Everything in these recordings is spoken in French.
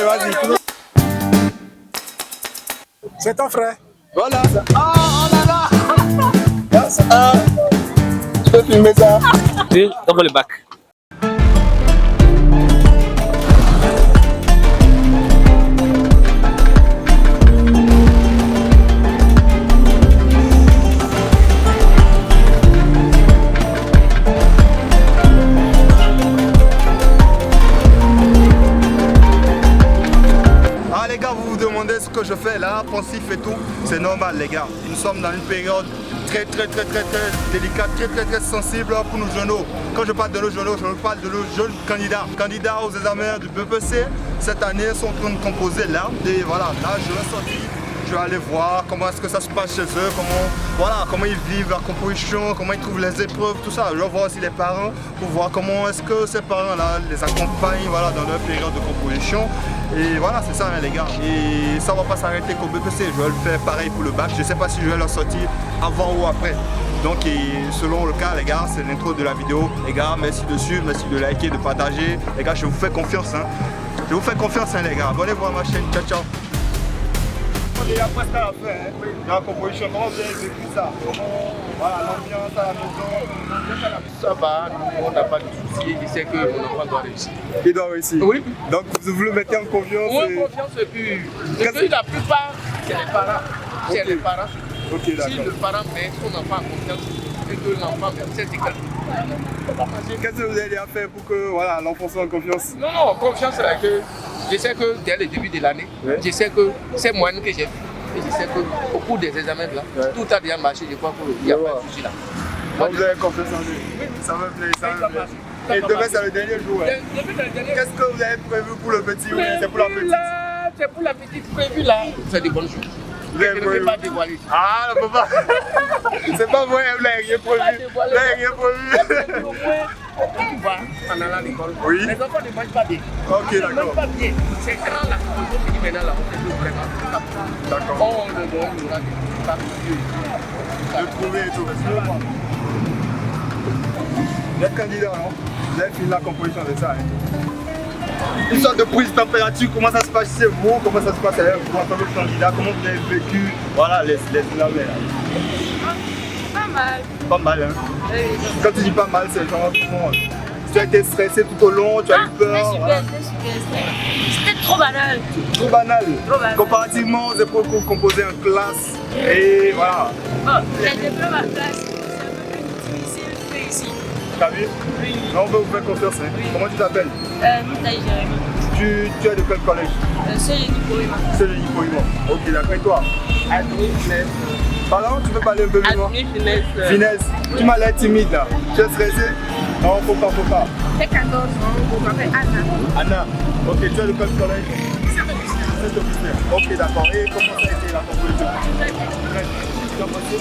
Allez, vas-y. C'est ton frère. Voilà. Ah, oh là là. Tu peux filmer ça? Oui, dans le bac. Ce que je fais là, pensif et tout, c'est normal les gars. Nous sommes dans une période très délicate, très sensible pour nos jeunes. Quand je parle de nos jeunes, je parle de nos jeunes candidats aux examens du BPC. Cette année sont en train de composer là. Et voilà, là je vais sortir, je vais aller voir comment est-ce que ça se passe chez eux, comment ils vivent la composition, comment ils trouvent les épreuves, tout ça. Je vais voir aussi les parents pour voir comment est-ce que ces parents là les accompagnent voilà, dans leur période de composition. Et voilà, c'est ça hein, les gars. Et ça va pas s'arrêter qu'au BPC. Je vais le faire pareil pour le bac. Je sais pas si je vais le sortir avant ou après. Donc selon le cas les gars, c'est l'intro de la vidéo. Les gars, merci dessus, merci de liker, de partager. Les gars, je vous fais confiance. Hein. Je vous fais confiance hein, les gars. Abonnez-vous à ma chaîne. Ciao ciao. On est presque à la fin. Hein. Dans la composition, comment vous avez vécu ça? Voilà, l'ambiance à la maison. Ça va, nous on n'a pas de soucis, il sait que mon enfant doit réussir. Il doit réussir? Oui. Donc vous le mettez en confiance? Oui, confiance et puis la plupart, c'est les parents. Okay. C'est les parents. Ok, d'accord. Si le parent met son enfant en confiance et que l'enfant met cette école. Qu'est-ce que vous allez faire pour que voilà, l'enfant soit en confiance? Non, confiance c'est que je sais que dès le début de l'année, je sais que c'est moi que j'ai vu. Et je sais qu'au cours des examens là, tout a bien marché, je crois qu'il n'y a pas de souci là. Donc vous avez confiance en lui? Oui. Ça me plaît, ça me plaît. Et demain c'est le dernier jour. Hein. Qu'est-ce que vous avez prévu pour le petit? Oui, c'est pour la petite? C'est pour la petite prévue là. C'est des bonnes choses. Je ne vais pas dévoiler. Ah, le papa. C'est pas vrai, vous n'avez rien prévu. Vous n'avez rien prévu. Tu vois, en allant à l'école, oui. Les enfants ne mangent pas bien. Ok, d'accord. Ils ne mangent pas bien. C'est quand la composition finit maintenant là, on fait tout vraiment. D'accord. On le donne, on aura des parties. De trouver et tout. Vous êtes candidat, non? Vous avez fini la composition de ça. Hein? Une sorte de prise de température, comment ça se passe chez vous, comment ça se passe avec vous en tant que candidat, comment vous avez vécu voilà, les examens là? Pas mal. Pas mal, hein? Oui. Quand tu dis pas mal, c'est genre comment? Tu as été stressé tout au long, tu as eu peur? C'était trop banal. Trop banal? Trop banal. Comparativement aux épreuves que vous composez en classe, et voilà. Bon, les épreuves en classe, c'est un peu plus difficile que ici. T'as vu? Oui. Non, on veut vous faire confiance, hein? Oui. Comment tu t'appelles? Moutaï Jérémy. Tu es de quel collège? C'est le Nicoïma. C'est le Nicoïma. Ok, d'accord. Et toi? Admis, finesse. Pardon, tu peux parler un peu plus loin? Admis, finesse. Finesse. Tu m'as l'air timide là. Tu es stressé? Non, faut pas. J'ai 14 ans, je m'appelle Anna. Anna. Ok, tu es de quel collège? C'est ok, d'accord. Et comment ça a été la composition? Très bien. Tu as passé?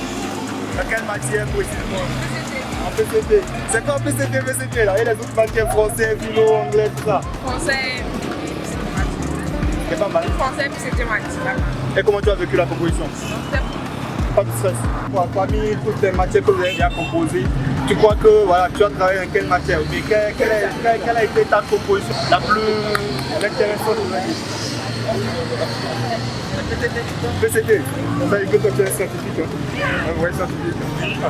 Dans quelle matière précisément? En PCT. C'est quoi PCT là? Et les autres matières français, philo, anglais, tout ça? Français, c'est pas mal. Français, PCT, mathématiques. Et comment tu as vécu la composition? Pas de stress. Parmi toutes les matières que vous avez bien composées, tu crois que voilà, tu as travaillé dans quelle matière? Mais quelle a été ta composition la plus intéressante? PCT, ça veut dire que toi tu es scientifique. Hein? Un vrai scientifique.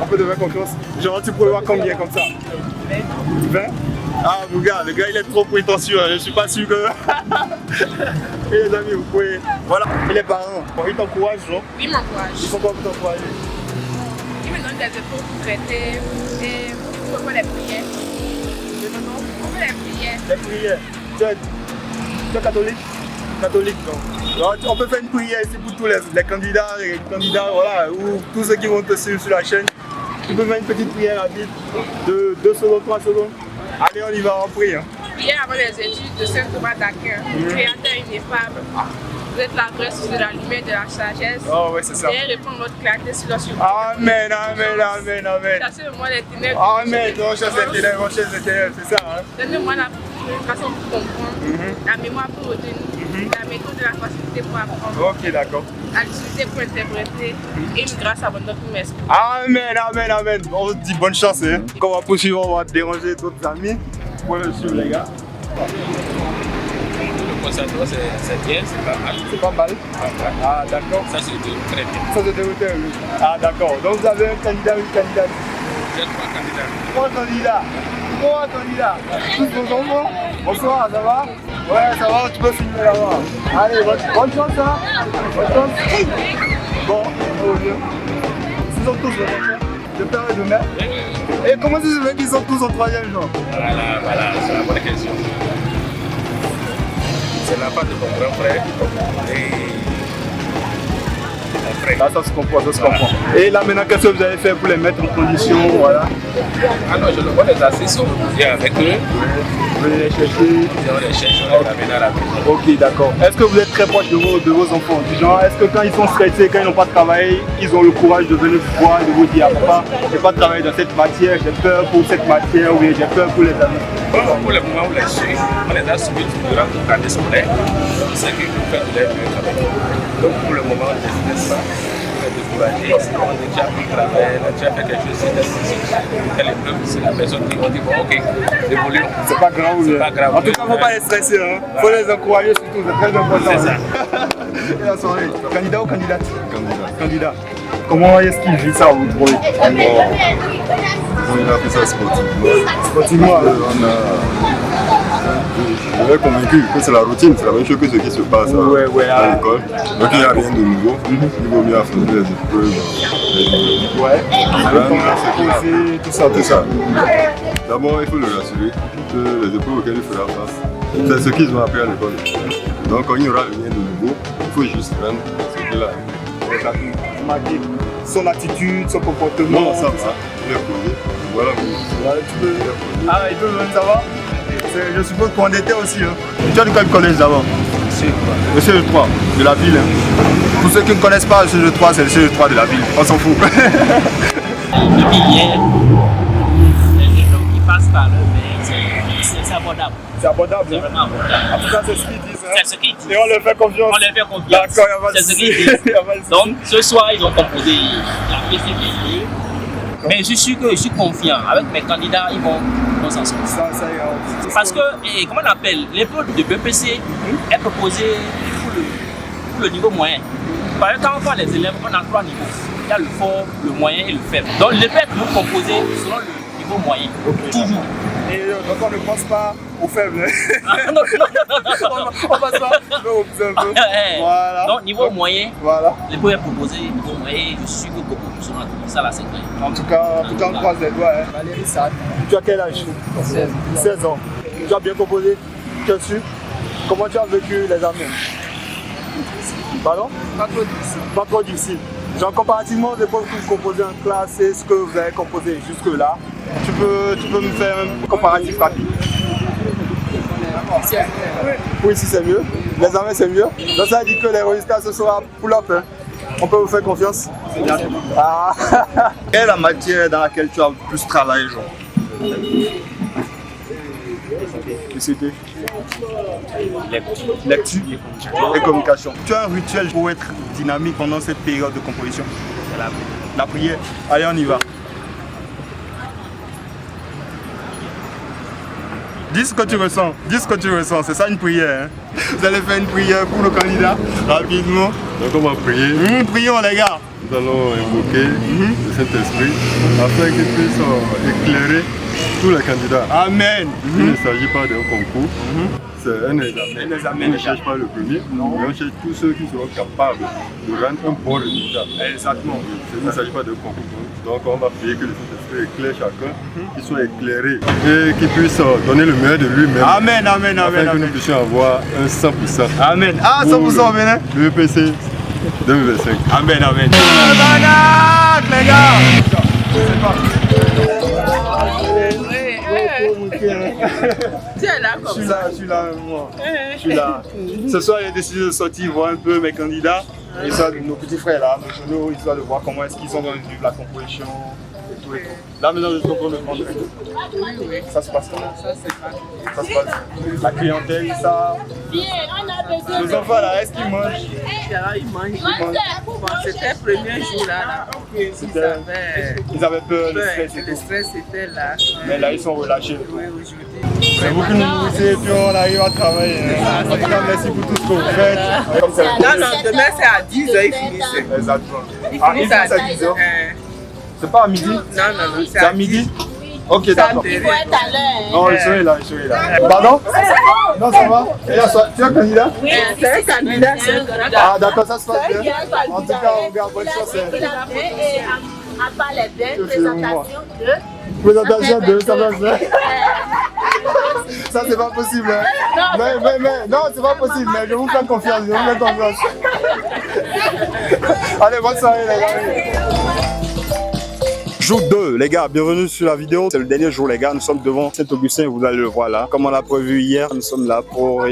On peut te faire confiance. Genre tu pourrais voir combien comme ça? 20? Ah mon gars, le gars il est trop prétentieux, hein. Je suis pas sûr que... Et les amis, vous pouvez... Voilà, et les parents, ils t'encouragent, non? Oui, ils m'encouragent. Ils font quoi pour t'encourager? Ils me donnent des épreuves pour traiter et pour faire des prières. On fait des prières. Des prières? Tu es catholique? Catholique, donc. Alors, on peut faire une prière ici pour tous les candidats, voilà, ou tous ceux qui vont te suivre sur la chaîne. Tu peux faire une petite prière rapide de 2 secondes, 3 secondes. Allez, on y va, on prie. Hein. Prière avant les études de Saint Thomas d'Aquin, créateur ineffable. Vous êtes la vraie source de la lumière, de la sagesse. Oh, ouais, c'est ça. Et répondre votre clarté sur la suite. Amen, amen, amen, amen. Chassez-moi les ténèbres. Amen, non, chasse les ténèbres, chasse les ténèbres, c'est ça. Hein? Donnez-moi la façon pour comprendre, la mémoire pour retenir, la méthode de la facilité pour apprendre. Ok, d'accord. La lucidité pour interpréter et une grâce abondante pour m'exprimer. Amen, amen, amen. On vous dit bonne chance. Hein. Quand on va poursuivre, on va déranger d'autres amis. Vous pouvez me suivre, les gars. Le concentré, c'est bien, c'est pas mal. C'est pas mal. Ah, d'accord. Ça, c'est très bien. Ça, c'est dérouté, oui. Ah, d'accord. Donc, vous avez un candidat, une candidate. J'ai 3 candidats. 3 candidats. 3 candidats. Tous vos enfants. Bonsoir, ça va? Ouais, ça va, tu peux filmer là-bas. Allez, bonne chance, hein. Bonne chance. Bon, au mieux. Ils sont tous vos enfants. De père et de mère. Et comment ça se fait qu'ils sont tous en 3e genre? Voilà, c'est la bonne question. C'est la part de mon grand frère et mon frère. Là, ça se comprend, ça se comprend. Et là, maintenant, qu'est-ce que vous avez fait pour les mettre en condition? Voilà. Alors, je le vois les assises, on vient avec eux. Vous voulez les chercher? On les cherche, on les ramène à la maison. Ok, d'accord. Est-ce que vous êtes très proche de vos enfants? Du genre, est-ce que quand ils sont stressés, quand ils n'ont pas travaillé, ils ont le courage de venir vous voir et de vous dire, papa, je n'ai pas travaillé dans cette matière, j'ai peur pour cette matière, ou bien j'ai peur pour les amis? Bon, pour le moment, on les suit. On les a suivis durant toute l'année scolaire. C'est ce qu'ils vont faire de leur mieux quand même. Donc, pour le moment, on ne stresse pas. On est découragé. On a déjà pris le travail, on a déjà fait quelque chose. C'est l'épreuve, c'est la personne qui va dire, bon, ok, évoluons. C'est pas grave, c'est pas grave. En tout cas, il ne faut pas être stressé. Il faut les encourager surtout, c'est très important. C'est ça. Et la soirée, candidat ou candidate? Candidat. Comment est-ce qu'il vit ça, vous trouvez? Il a fait ça sportivement. Sportivement, alors. Je suis convaincu que c'est la routine, c'est la même chose que ce qui se passe à l'école. Donc il n'y a rien de nouveau. Il vaut mieux affronter les épreuves. Tout ça. D'abord, il faut le rassurer que les épreuves auxquelles il fera face, c'est ce qu'ils ont appris à l'école. Donc quand il n'y aura rien de nouveau, il faut juste prendre ce qu'il a. Marquer son attitude, son comportement. Non, ça va. Il est posé. Voilà. Tu peux. Ah, il peut même, ça va? Je suppose qu'on était aussi. Hein. Tu as de quel collège d'abord? Le CE3 de la ville. Hein. Pour ceux qui ne connaissent pas le CE3, c'est le CE3 de la ville. On s'en fout. Depuis hier, les gens qui passent par là, c'est abordable. C'est abordable. C'est vraiment abordable. En tout cas, c'est ce qu'ils disent. Hein. C'est ce qu'ils disent. Et on leur fait confiance. On leur fait confiance. D'accord, il n'y a pas de C'est ce qu'ils disent. Donc, ce soir, ils ont composé la PCPD. Mais je suis confiant. Avec mes candidats, ils vont s'en sortir. Ça Parce que, comment on appelle, l'épreuve de BPC est proposée pour le niveau moyen. Par exemple, quand on voit les élèves, on a 3 niveaux. Il y a le fort, le moyen et le faible. Donc, les peut nous composer selon le niveau moyen. Okay. Toujours. Et donc, on ne pense pas aux faibles. Non. On passe pas au plus un peu. Voilà. Donc, niveau moyen, voilà. l'épreuve est proposée niveau moyen. Je suis sûr que beaucoup seront ça là, c'est clair. En tout cas, on croise les doigts. Hein. Valérie Sad. Tu as quel âge? 16 ans. Tu as bien composé? Tu as su? Comment tu as vécu les examens? Pardon? Pas trop difficile. Genre, comparativement des fois que vous composez en classe et ce que vous avez composé jusque-là, tu peux me faire un comparatif rapide? Oui, si c'est mieux. Les examens, c'est mieux. Donc, ça veut dire que les résultats, ce sera pull-up. Hein. On peut vous faire confiance? Ah. Quelle est la matière dans laquelle tu as le plus travaillé, genre? C'était lecture et communication. Tu as un rituel pour être dynamique pendant cette période de composition? C'est la prière. Allez, on y va. Dis ce que tu ressens, c'est ça une prière. Hein? Vous allez faire une prière pour le candidat, rapidement. Donc on va prier. Prions les gars. Nous allons invoquer le Saint-Esprit afin qu'il puisse éclairer tous les candidats. Amen. Il ne s'agit pas d'un concours, c'est un examen. On ne cherche pas le premier, mais on cherche tous ceux qui seront capables de rendre un bon résultat. Exactement. Il ne s'agit pas de concours. Donc on va prier que le Saint-Esprit éclaire chacun, qu'il soit éclairé et qu'il puisse donner le meilleur de lui-même. Amen. Afin que nous puissions avoir un 100%. Amen. Ah, 100% Bénin. Le EPC 2025. Amen. Les gars. C'est parti. Tu es là comme ça? Je suis là. Ce soir, j'ai décidé de sortir voir un peu mes candidats, histoire de nos petits frères là, nos genoux, histoire de voir comment est-ce qu'ils sont dans la composition et tout. Là maintenant, je suis en train de prendre. Oui. Ça se passe comment? Ça se passe. La clientèle, ça. Les enfants là, est-ce qu'ils mangent? Ils mangent. Bon, c'était le premier jour là. Ils avaient peur, le stress était là. Mais là, ils sont relâchés. Oui, aujourd'hui. C'est vous qui nous nourrissez et puis on arrive à travailler. En tout cas, merci pour tout ce que vous faites. Non, demain c'est à 10h, ils finissent. Exactement. Ils Ah, finissent ils à finissent à 10h. 10h. C'est pas à midi? Non, C'est à midi? Ok, d'accord. Il faut être à l'heure. Non, je serai là, je serai là. Pardon? Non, ça va? Tu es candidat? Oui, c'est un candidat, c'est un candidat. Ah, d'accord, ça se passe bien. En tout cas, on regarde bonne chance. À part les deux présentations de... Présentation de ça va faire. Ça, c'est pas possible. Hein. Mais, non, c'est pas possible, mais je vous fais confiance, je vous fais confiance. Allez, bonne soirée, les gars. Jour 2, les gars, bienvenue sur la vidéo. C'est le dernier jour, les gars. Nous sommes devant Saint-Augustin, vous allez le voir là. Comme on l'a prévu hier, nous sommes là pour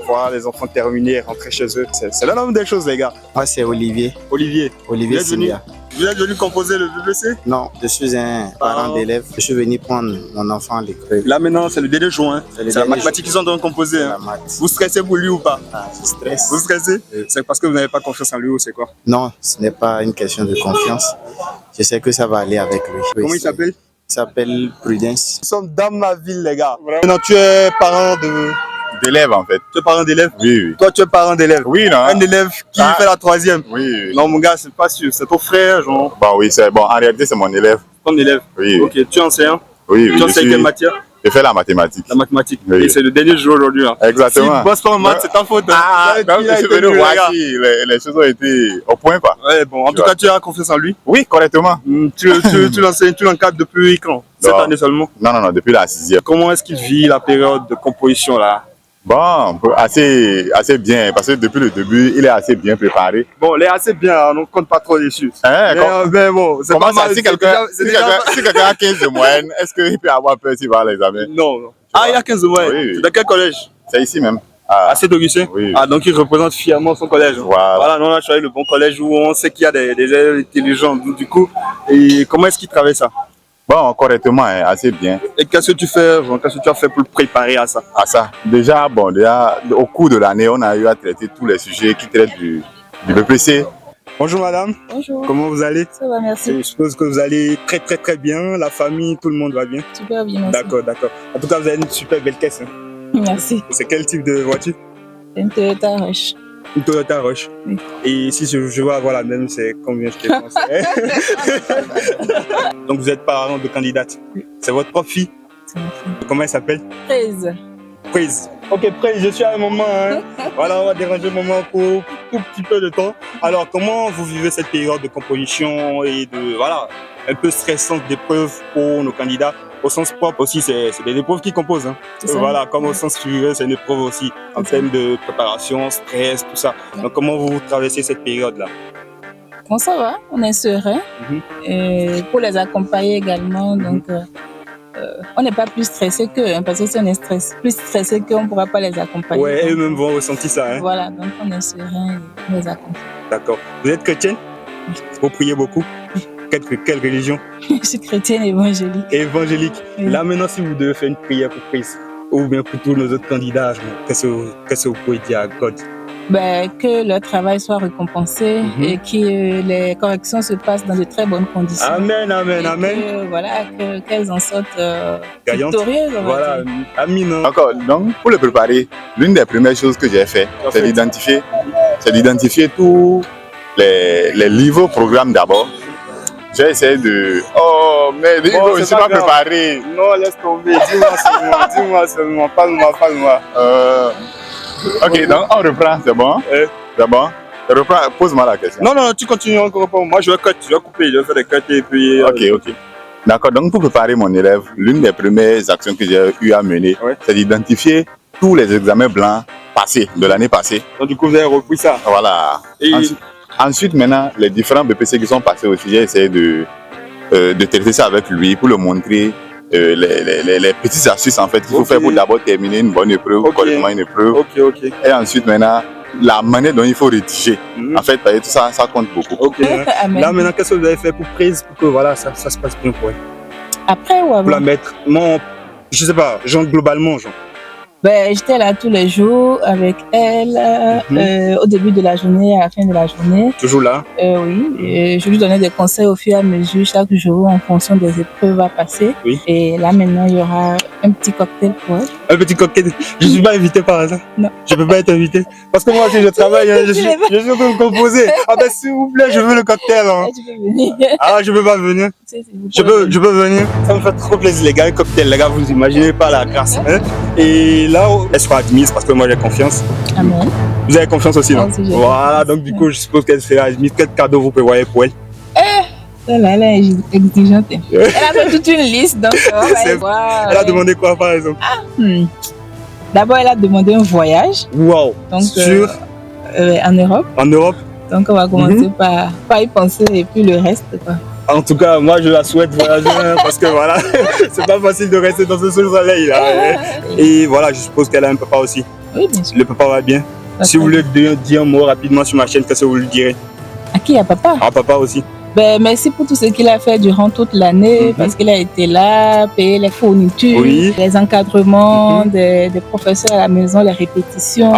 voir les enfants terminer et rentrer chez eux. C'est la norme des choses, les gars. Moi, c'est Olivier. Olivier. Olivier Simia. Vous êtes venu composer le BBC? Non, je suis un parent d'élève. Je suis venu prendre mon enfant à l'école. Là maintenant, c'est le dernier jour. Hein. C'est la mathématique qu'ils sont en train de composer. Hein. Vous stressez pour lui ou pas? Ah, je stresse. Vous stressez? Oui. C'est parce que vous n'avez pas confiance en lui ou c'est quoi? Non, ce n'est pas une question de confiance. Je sais que ça va aller avec lui. Comment il s'appelle? Il s'appelle Prudence. Nous sommes dans ma ville, les gars. Maintenant, tu es parent d'élève en fait. Tu es parent d'élève? Oui, oui. Toi, tu es parent d'élève? Oui, non. Un élève qui fait la 3e? Oui, oui. Non, mon gars, c'est pas sûr. C'est ton frère, genre? Bah oui, c'est bon. En réalité, c'est mon élève. Ton élève? Oui. Ok, tu es enseignant? Oui, oui. Tu enseignes quelle matière? Je fais la mathématique. La mathématique. Oui. Et c'est le dernier jour aujourd'hui. Hein. Exactement. Si tu ne bosses pas en maths, c'est ta faute. Hein. Ah, donc je suis venu voir si les choses ont été au point, quoi. Ouais, bon, en tout cas, tu as confiance en lui? Oui, correctement. Tu l'enseignes, tu l'encadres depuis quand? Cette année seulement? Non, depuis la 6e. Comment est-ce qu'il vit la période de composition là? Bon, assez bien, parce que depuis le début, il est assez bien préparé. Bon, il est assez bien, on ne compte pas trop dessus. Hein, mais bon, c'est pas mal. Si quelqu'un a 15 de moyenne, est-ce qu'il peut avoir peur s'il va à l'examen? Non. Ah, il y a 15 de moyenne? Oui, oui. Dans quel collège? C'est ici même. À Saint-Augustin? Oui. Ah, donc il représente fièrement son collège. Voilà, nous on a choisi le bon collège où on sait qu'il y a des élèves intelligents. Du coup, et comment est-ce qu'il travaille ça? Bon, correctement, hein, assez bien. Et qu'est-ce que tu fais, qu'est-ce que tu as fait pour le préparer à ça? Déjà, au cours de l'année, on a eu à traiter tous les sujets qui traitent du BPC. Bonjour madame. Bonjour. Comment vous allez? Ça va, merci. Je suppose que vous allez très bien. La famille, tout le monde va bien? Super bien, merci. D'accord. En tout cas, vous avez une super belle caisse. Hein. Merci. C'est quel type de voiture? Une Toyota Rush. Une Toyota Rush. Oui. Et si je vois avoir la même, c'est combien je dépense? Donc vous êtes parent de candidate? Oui. C'est votre propre fille? C'est ma fille. Comment elle s'appelle? Prise. Ok, Prise, je suis à un moment. Hein. Voilà, on va déranger le moment pour un tout petit peu de temps. Alors, comment vous vivez cette période de composition et de, voilà, un peu stressante d'épreuves pour nos candidats? Au sens propre aussi, c'est des épreuves qui composent. Hein. Voilà, comme au sens figuré, c'est une épreuve aussi en termes de préparation, stress, tout ça. Donc, comment vous traversez cette période-là? Bon, ça va, on est serein. Et pour les accompagner également, donc on n'est pas plus stressé qu'eux, hein, parce que si on est plus stressé qu'eux, on ne pourra pas les accompagner. Ouais, eux-mêmes vont ressentir ça. Hein. Voilà, donc on est serein et on les accompagne. D'accord. Vous êtes chrétienne? Vous priez beaucoup? Quelle religion? Je suis chrétienne évangélique. Évangélique. Oui. Là maintenant, si vous devez faire une prière pour Prise, ou bien pour tous nos autres candidats, qu'est-ce que vous pouvez dire à God? Que leur travail soit récompensé et que les corrections se passent dans de très bonnes conditions. Amen. Qu'elles en sortent gagnantes. Victorieuses. Voilà, amin. D'accord, donc pour le préparer, l'une des premières choses que j'ai fait, c'est d'identifier tous les livres programmes d'abord. J'ai essayé de... Oh, mais je ne suis pas préparé. Non, laisse tomber, dis-moi seulement, parle-moi. Ok, donc on reprend, c'est bon? C'est bon? Pose-moi la question. Non, tu continues encore. Moi, je vais couper, je vais faire des cuts et puis... Ok. D'accord, donc pour préparer mon élève, l'une des premières actions que j'ai eu à mener, c'est d'identifier tous les examens blancs passés, de l'année passée. Donc du coup, vous avez repris ça? Voilà. Ensuite, maintenant, les différents BPC qui sont passés aussi, j'ai essayé de traiter ça avec lui pour le montrer les petites astuces en fait qu'il faut faire pour d'abord terminer une bonne épreuve, correctement une épreuve. Et ensuite, maintenant, la manière dont il faut rédiger. En fait, tout ça compte beaucoup. Là, maintenant, qu'est-ce que vous avez fait pour Prise pour que voilà, ça se passe bien pour elle? Après ou avant? Pour la mettre, non, je sais pas, genre globalement, genre. Ben, j'étais là tous les jours avec elle, au début de la journée, à la fin de la journée. Toujours là? Oui, et je lui donnais des conseils au fur et à mesure, chaque jour, en fonction des épreuves à passer. Oui. Et là, maintenant, il y aura un petit cocktail pour elle. Un petit cocktail? Je ne suis pas invité par hasard? Non. Je ne peux pas être invité? Parce que moi aussi, je travaille, je suis en train de me composer. Ah ben, s'il vous plaît, je veux le cocktail. Hein. Tu peux venir. Ah, je ne peux pas venir? Je peux venir? Ça me fait trop plaisir, les gars, un cocktail, les gars, vous imaginez pas la grâce. Hein? Et là, elle sera admise parce que moi j'ai confiance. Amen. Vous avez confiance aussi, non? Aussi, voilà, donc du coup, je suppose qu'elle sera admise. Quel cadeau vous prévoyez pour elle? Elle est exigeante. Elle a fait toute une liste, donc elle a demandé quoi, par exemple? D'abord, elle a demandé un voyage. Wow. Donc, sur en Europe. En Europe. Donc, on va commencer par y penser et puis le reste, quoi. En tout cas, moi je la souhaite voyager parce que voilà, c'est pas facile de rester dans ce seul soleil là. Et voilà, je suppose qu'elle a un papa aussi. Oui, bien sûr. Le papa va bien. Si vous voulez dire un mot rapidement sur ma chaîne, qu'est-ce que vous lui direz? À qui? À papa? À papa aussi. Ben, merci pour tout ce qu'il a fait durant toute l'année, parce qu'il a été là, payé les fournitures, les encadrements des professeurs à la maison, les répétitions,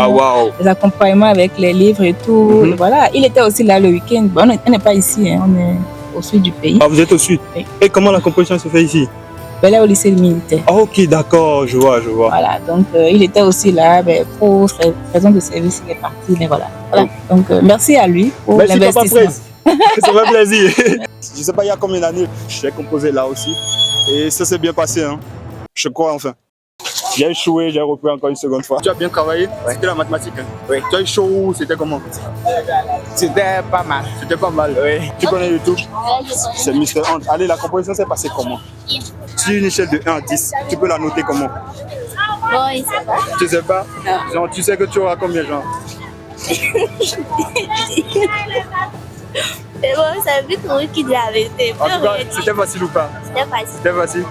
les accompagnements avec les livres et tout. Voilà, il était aussi là le week-end. Bon, on n'est pas ici, hein, on est au sud du pays. Ah, vous êtes au sud? Oui. Et comment la composition se fait ici? Ben, là, au lycée militaire. Ah, ok, d'accord, je vois. Voilà, donc il était aussi là, ben, pour raison de service, il est parti, mais voilà. Donc, merci à lui pour l'investissement. Ça fait plaisir. Je sais pas il y a combien d'années, j'ai composé là aussi. Et ça s'est bien passé, hein. Je crois enfin. J'ai échoué, j'ai repris encore une seconde fois. Tu as bien travaillé? C'était la mathématique, hein? Oui. Tu as échoué, c'était comment? C'était pas mal. C'était pas mal? Oui. Tu connais YouTube? C'est Mr. Hunt. Allez, la composition s'est passée comment? Sur une échelle de 1 à 10, tu peux la noter comment? Bon, il sait pas. Tu sais pas? Non. Genre, tu sais que tu auras combien, genre? Mais bon, c'est vite pour qui dit la vérité. En tout cas, c'était facile ou pas? C'était facile. C'était facile.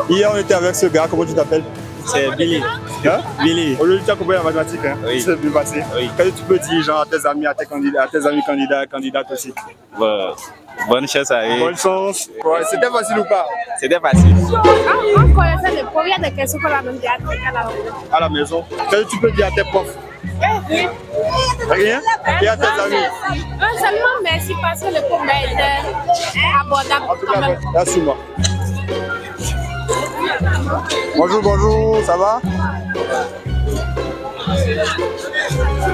Hier, on était avec ce gars, comment tu t'appelles? C'est Billy. Hein? Billy. Aujourd'hui, tu as compris la mathématique, hein? Oui. C'est bien passé. Oui. Qu'est-ce que tu peux dire, genre, à tes amis, à tes candidats, à tes amis candidats, candidates aussi? Bon, bonne chance à eux. Bonne chance. Ouais, c'était facile ou pas? C'était facile. On connaissait les premières des questions qu'on a demandées à la maison. Qu'est-ce que tu peux dire à tes profs? Rien? Et à tes amis? Seulement merci parce que le cours était abordable. En tout cas, merci-moi. Bonjour, ça va?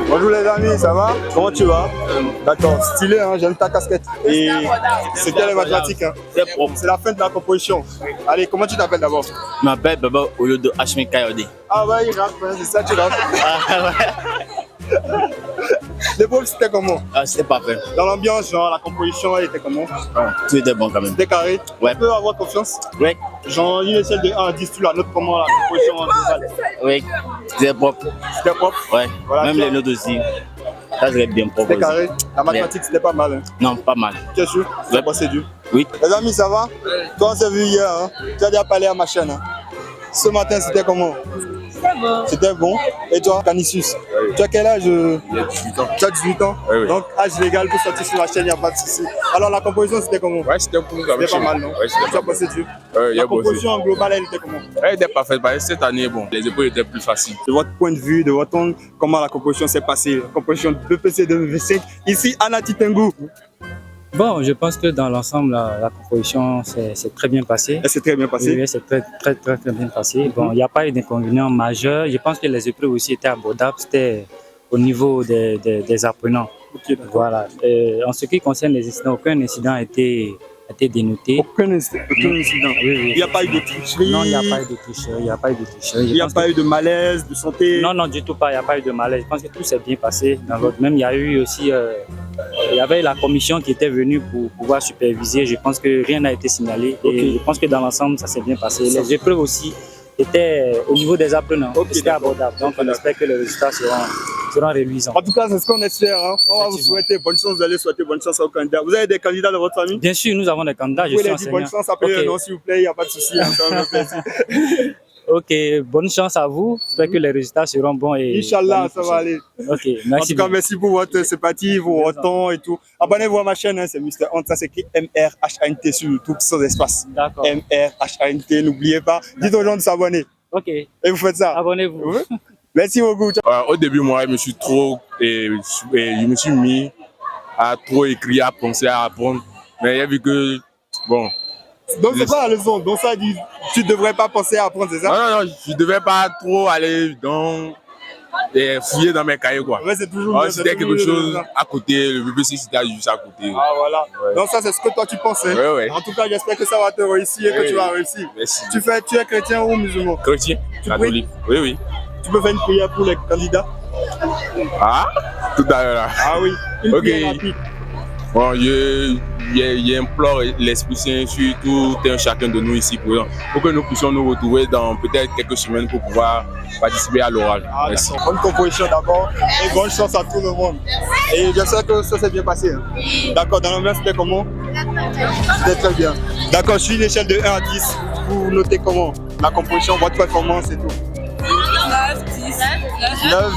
Bonjour les amis, ça va? Comment tu vas? D'accord, stylé, hein, j'aime ta casquette. Et c'était les mathématiques, hein. C'est la fin de la composition. Allez, comment tu t'appelles d'abord? Je m'appelle Baba Olodo Hashmi Kayode. Ah ouais, il rappe, c'est ça, tu rappes? Ah ouais. Les profs, c'était comment? Ah, c'était parfait. Dans l'ambiance, genre, la composition, elle était comment? Tout était bon quand même. C'était carré? Ouais. Tu peux avoir confiance? Ouais. Genre, une échelle de 1 à 10, tu la notes comment la composition en général? Oui, c'était propre. C'était propre? Ouais. Voilà, même les notes aussi. Ça serait bien propre. C'était carré? La mathématique, c'était pas mal, hein? Non, pas mal. Tu es sûr? Ouais. C'est dur? Oui. Les amis, ça va? Toi, on s'est vu hier, hein? Tu as déjà parlé à ma chaîne, hein? Ce matin, c'était comment? C'était bon. C'était bon. Et toi, Canisius? Tu as quel âge? J'ai 18 ans. Tu as 18 ans? Oui. Donc, âge légal pour sortir sur la chaîne, il n'y a pas de souci. Alors, la composition, c'était comment? Ouais, c'était cool. C'était pas mal, non? Ouais, tu as passé dur? La composition en global, elle était comment? Elle était parfaite, parce que cette année, bon, les épaules étaient plus faciles. De votre point de vue, de votre ton, comment la composition s'est passée? La composition de BPC 2025, ici, à Nati Tengu. Bon, je pense que dans l'ensemble, la composition s'est très bien passée. Elle s'est très bien passée? Oui, c'est très bien passé. Bon, il n'y a pas eu d'inconvénients majeurs. Je pense que les épreuves aussi étaient abordables. C'était au niveau des apprenants. Okay, voilà. En ce qui concerne les incidents, aucun incident a été dénoté. Aucun incident? Oui. Il n'y a pas eu de tricherie? Non, il n'y a pas eu de tricherie. Il n'y a pas eu de tricherie. Il n'y a pas eu de malaise, de santé? Non, du tout pas. Il n'y a pas eu de malaise. Je pense que tout s'est bien passé. Dans l'autre, même il y a eu aussi... il y avait la commission qui était venue pour pouvoir superviser. Je pense que rien n'a été signalé. Et je pense que dans l'ensemble, ça s'est bien passé. Les épreuves aussi étaient au niveau des apprenants. C'était abordable. Donc on espère que les résultats seront réluisants. En tout cas, c'est ce qu'on espère. Hein. On va vous souhaiter bonne chance. Vous allez souhaiter bonne chance aux candidats. Vous avez des candidats dans votre famille? Bien sûr, nous avons des candidats. Vous pouvez leur dire bonne chance, appelez le nom s'il vous plaît. Il n'y a pas de souci. Ok, bonne chance à vous. J'espère que les résultats seront bons. Inch'Allah, ça va aller. Ok, merci. En tout cas, merci pour votre sympathie, votre temps et tout. Abonnez-vous à ma chaîne, hein, c'est Mr. Hunt. Ça s'écrit MRHANT sur YouTube, sans espace. D'accord. MRHANT, n'oubliez pas. Dites aux gens de s'abonner. Ok. Et vous faites ça? Abonnez-vous. Merci beaucoup. Au début, moi, je me suis mis à trop écrire, à penser, à apprendre. Mais j'ai vu que, bon... Donc c'est pas la leçon. Donc ça dit, tu devrais pas penser à apprendre, c'est ça? Non, je devais pas trop aller dans... fouiller dans mes cahiers, quoi. Ouais, c'est toujours mieux. C'était quelque chose à côté, le BBC c'était juste à côté. Ah voilà. Ouais. Donc ça c'est ce que toi tu pensais. Ouais. En tout cas, j'espère que ça va te réussir et que tu vas réussir. Merci. Tu es chrétien ou musulman? Chrétien, catholique. Oui. Tu peux faire une prière pour les candidats? Ah, tout à l'heure. Ah oui, une prière rapide. Bon, j'implore l'Esprit Saint sur tout un chacun de nous ici pour que nous puissions nous retrouver dans peut-être quelques semaines pour pouvoir participer à l'oral. Ah, bonne composition d'abord et bonne chance à tout le monde. Et j'espère que ça s'est bien passé. Hein. D'accord, dans l'ambiance c'était comment? C'était très bien. D'accord, sur une échelle de 1 à 10, vous notez comment? La composition, votre performance et tout? 9,